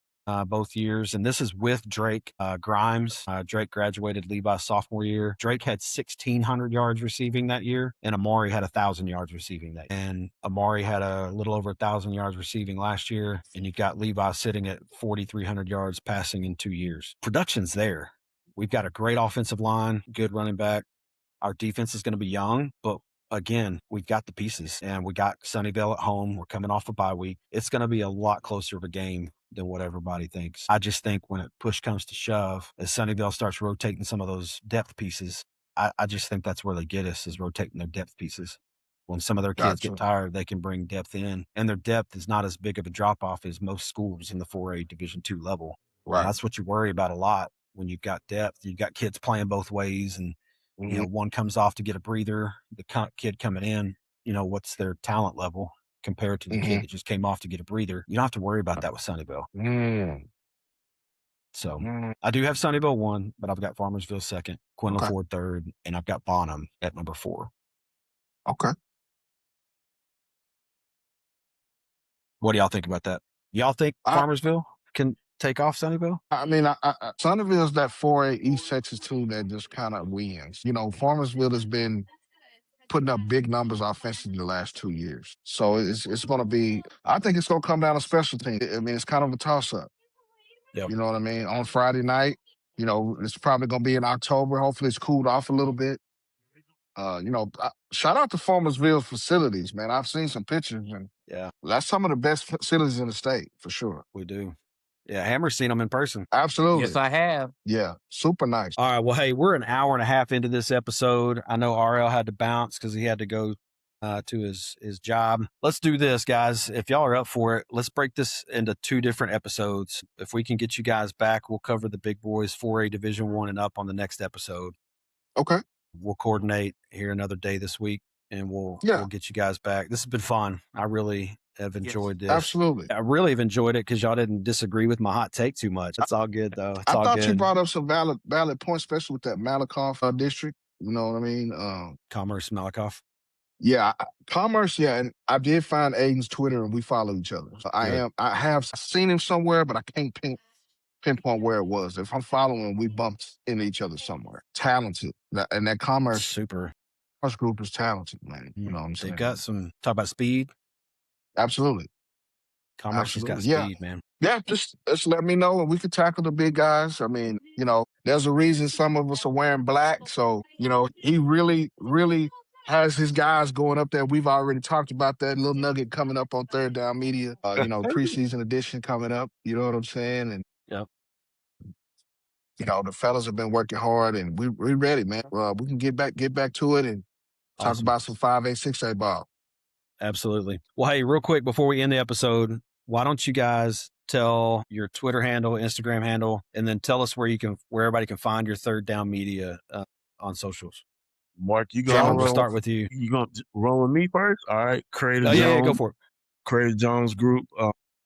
both years. And this is with Drake Grimes. Drake graduated Levi's sophomore year. Drake had 1,600 yards receiving that year, and Amari had 1,000 yards receiving that year. And Amari had a little over 1,000 yards receiving last year. And you've got Levi sitting at 4,300 yards passing in 2 years. Production's there. We've got a great offensive line, good running back. Our defense is going to be young, but again, we've got the pieces, and we got Sunnyvale at home. We're coming off a bye week. It's going to be a lot closer of a game than what everybody thinks. I just think when push comes to shove, as Sunnyvale starts rotating some of those depth pieces, I just think that's where they get us, is rotating their depth pieces. When some of their kids Gotcha. get tired, they can bring depth in, and their depth is not as big of a drop off as most schools in the 4A Division II level. Right. And that's what you worry about a lot when you've got depth. You've got kids playing both ways, and you know, one comes off to get a breather. The kid coming in, you know, what's their talent level compared to the kid that just came off to get a breather? You don't have to worry about that with Sunnyvale. So I do have Sunnyvale 1, but I've got Farmersville 2nd, Quinlan Okay. Ford 3rd, and I've got Bonham at number 4. Okay. What do y'all think about that? Y'all think Farmersville can take off Sunnyvale? I mean, Sunnyvale's that 4A East Texas team that just kind of wins. You know, Farmersville has been putting up big numbers offensively the last 2 years. So it's going to be, I think it's going to come down to special teams. I mean, it's kind of a toss-up. Yep. You know what I mean? On Friday night, you know, it's probably going to be in October. Hopefully it's cooled off a little bit. You know, shout out to Farmersville's facilities, man. I've seen some pictures, and Yeah, that's some of the best facilities in the state, for sure. we do. Yeah, Hammer's seen them in person. Absolutely. Yes, I have. Yeah, super nice. All right. Well, hey, we're an hour and a half into this episode. I know RL had to bounce because he had to go to his job. Let's do this, guys. If y'all are up for it, let's break this into 2 different episodes. If we can get you guys back, we'll cover the big boys 4A Division 1 and up on the next episode. Okay. We'll coordinate here another day this week, and we'll get you guys back. This has been fun. I really have enjoyed this. Absolutely. I really have enjoyed it because y'all didn't disagree with my hot take too much. It's all good, though. It's I all thought good. you brought up some valid points, especially with that Malakoff district. You know what I mean? Commerce Malakoff. Yeah, Commerce. Yeah, and I did find Aiden's Twitter, and we follow each other. So I have seen him somewhere, but I can't pinpoint where it was. If I'm following him, we bumped into each other somewhere. Talented, and that Commerce Super. Commerce group is talented, man. You know what I'm saying? They've got some talk about speed. Absolutely. Commerce has got Absolutely. speed, man. Yeah, just let me know and we can tackle the big guys. I mean, you know, there's a reason some of us are wearing black. So, you know, he really, really has his guys going up there. We've already talked about that little nugget coming up on Third Down Media. You know, preseason edition coming up. You know what I'm saying? And Yep. you know, the fellas have been working hard, and we're ready, man. We can get back to it and talk about some 5A, 6A ball. Absolutely. Well, hey, real quick before we end the episode, why don't you guys tell your Twitter handle, Instagram handle, and then tell us where everybody can find your Third Down Media on socials. Mark, you Cameron, gonna we'll start with you. You gonna roll with me first? All right, Creator Jones. Yeah, go for it. Creator Jones Group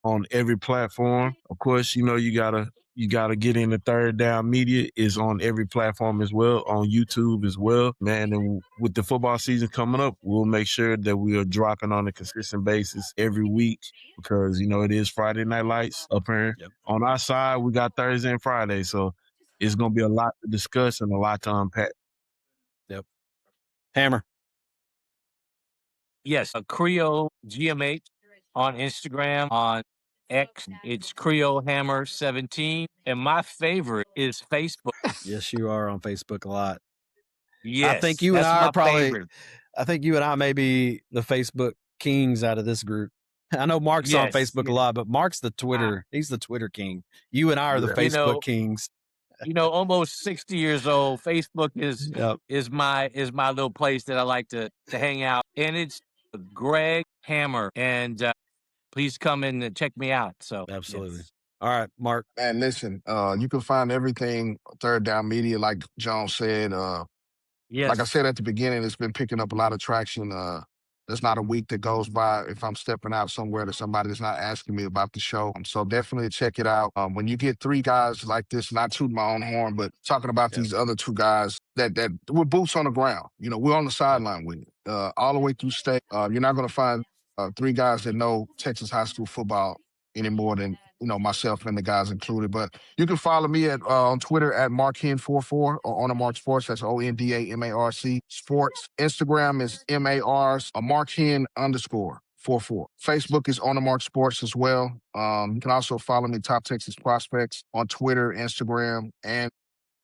on every platform. Of course, you know you gotta get in the Third Down Media is on every platform as well, on YouTube as well, man. And with the football season coming up, we'll make sure that we are dropping on a consistent basis every week because you know it is Friday Night Lights up here. Yep. On our side, we got Thursday and Friday, so it's gonna be a lot to discuss and a lot to unpack. Yep. Hammer. Yes, a Creole GMH on Instagram, on X. It's Creole Hammer 17, and my favorite is Facebook. Yes, you are on Facebook a lot. Yes, I think you and that's I my are probably. favorite. I think you and I may be the Facebook kings out of this group. I know Mark's on Yes, Facebook a lot, but Mark's the Twitter. He's the Twitter king. You and I are the Facebook kings. You know, almost 60 years old. Facebook is my little place that I like to hang out, and it's Greg Hammer. And please come in and check me out. So Absolutely. yes. All right, Mark. Man, listen, you can find everything Third Down Media, like John said. Yes. Like I said at the beginning, it's been picking up a lot of traction. There's not a week that goes by if I'm stepping out somewhere that somebody's not asking me about the show. So definitely check it out. When you get 3 guys like this, not tooting my own horn, but talking about these other 2 guys that we're boots on the ground. You know, we're on the sideline with you all the way through state. You're not going to find 3 guys that know Texas high school football any more than myself and the guys included. But you can follow me at on Twitter at MarcHen44 or on the Mark Sports. That's ONDAMARC Sports. Instagram is MARs MarcHen_44. Facebook is on the Mark Sports as well. You can also follow me, Top Texas Prospects, on Twitter, Instagram, and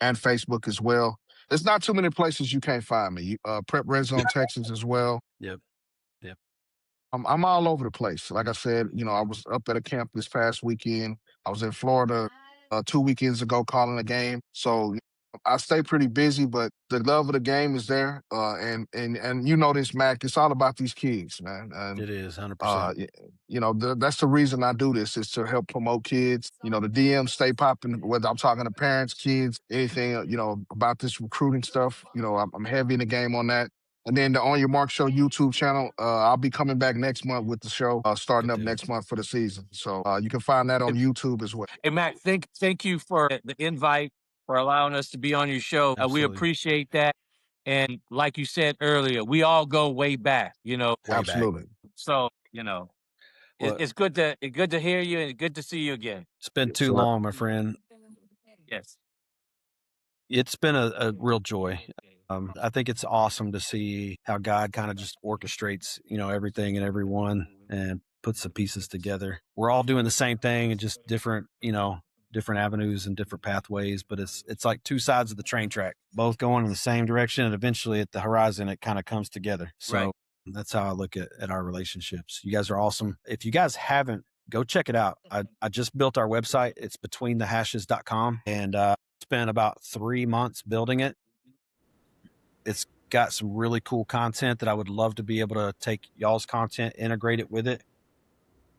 Facebook as well. There's not too many places you can't find me. Prep Red Zone Texas as well. Yep. Yep. I'm all over the place. Like I said, I was up at a camp this past weekend. I was in Florida 2 weekends ago calling a game. So I stay pretty busy, but the love of the game is there. And this, Mac, it's all about these kids, man. And, it is 100%. That's the reason I do this, is to help promote kids. The DMs stay popping, whether I'm talking to parents, kids, anything, about this recruiting stuff. I'm heavy in the game on that. And then the On Your Mark Show YouTube channel, I'll be coming back next month with the show, starting up next month for the season. So you can find that on YouTube as well. Hey, Mac, thank you for the invite, for allowing us to be on your show. We Absolutely. appreciate that. And like you said earlier, we all go way back, Way Absolutely. back. So, Well, it's good to hear you and good to see you again. It's been too long, my friend. Yes. It's been a real joy. I think it's awesome to see how God kind of just orchestrates, everything and everyone and puts the pieces together. We're all doing the same thing and just different, different avenues and different pathways, but it's like two sides of the train track, both going in the same direction, and eventually at the horizon, it kind of comes together. So Right. That's how I look at our relationships. You guys are awesome. If you guys haven't, go check it out. I just built our website. It's betweenthehashes.com, and spent about 3 months building it. It's got some really cool content that I would love to be able to take y'all's content, integrate it with it,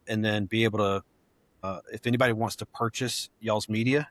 and then be able to, if anybody wants to purchase y'all's media,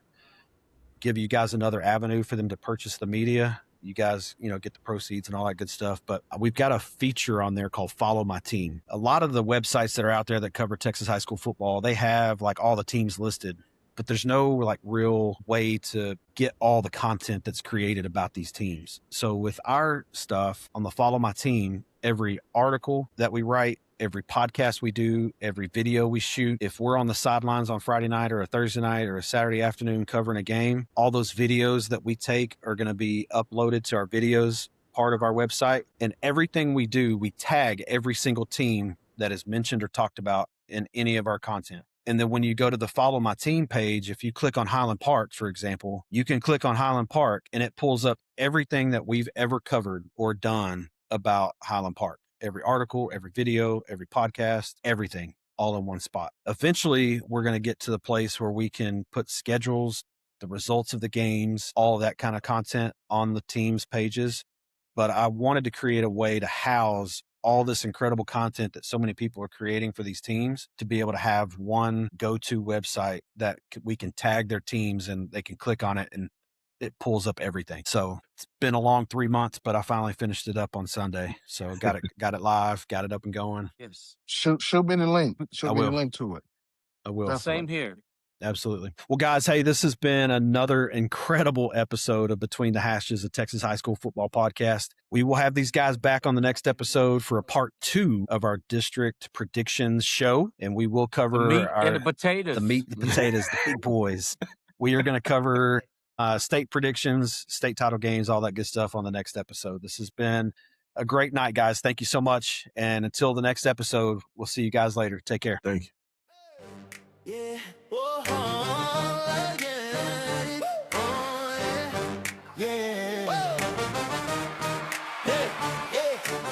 give you guys another avenue for them to purchase the media. You guys, get the proceeds and all that good stuff. But we've got a feature on there called Follow My Team. A lot of the websites that are out there that cover Texas high school football, they have like all the teams listed, but there's no like real way to get all the content that's created about these teams. So with our stuff on the Follow My Team, every article that we write, every podcast we do, every video we shoot, if we're on the sidelines on Friday night or a Thursday night or a Saturday afternoon covering a game, all those videos that we take are going to be uploaded to our videos part of our website. And everything we do, we tag every single team that is mentioned or talked about in any of our content. And then when you go to the Follow My Team page, if you click on Highland Park, for example, you can click on Highland Park and it pulls up everything that we've ever covered or done about Highland Park. Every article, every video, every podcast, everything all in one spot. Eventually, we're going to get to the place where we can put schedules, the results of the games, all of that kind of content on the team's pages. But I wanted to create a way to house all this incredible content that so many people are creating for these teams, to be able to have one go-to website that we can tag their teams and they can click on it and it pulls up everything. So it's been a long 3 months, but I finally finished it up on Sunday. So got it live, got it up and going. Yes. Shoot me the link. Shoot me the link to it. I will. Definitely. Same here. Absolutely. Well, guys, hey, this has been another incredible episode of Between the Hashes, a Texas high school football podcast. We will have these guys back on the next episode for a part 2 of our district predictions show, and we will cover the meat and the potatoes. The meat, the potatoes, the big boys. We are going to cover state predictions, state title games, all that good stuff on the next episode. This has been a great night, guys. Thank you so much. And until the next episode, we'll see you guys later. Take care. Thank you. Yeah. Oh, yeah. Oh, yeah. Yeah.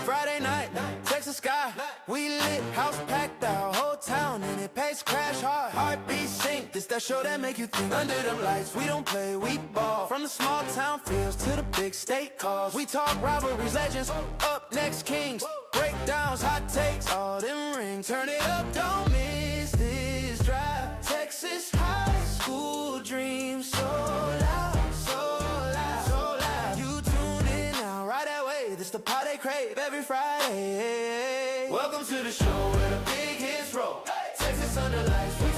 Friday night, Texas sky. We lit, house packed out, whole town in it, pace crash hard. Heartbeat sink, this that show that make you think. Under them lights, we don't play, we ball. From the small town fields to the big state calls. We talk rivalries, legends, up next kings. Breakdowns, hot takes, all them rings. Turn it up, don't miss this drive. Texas high school dreams, so loud, so loud, so loud. You tune in now, right that way. This the pot they crave every Friday. Welcome to the show where the big hits roll. Texas under lights.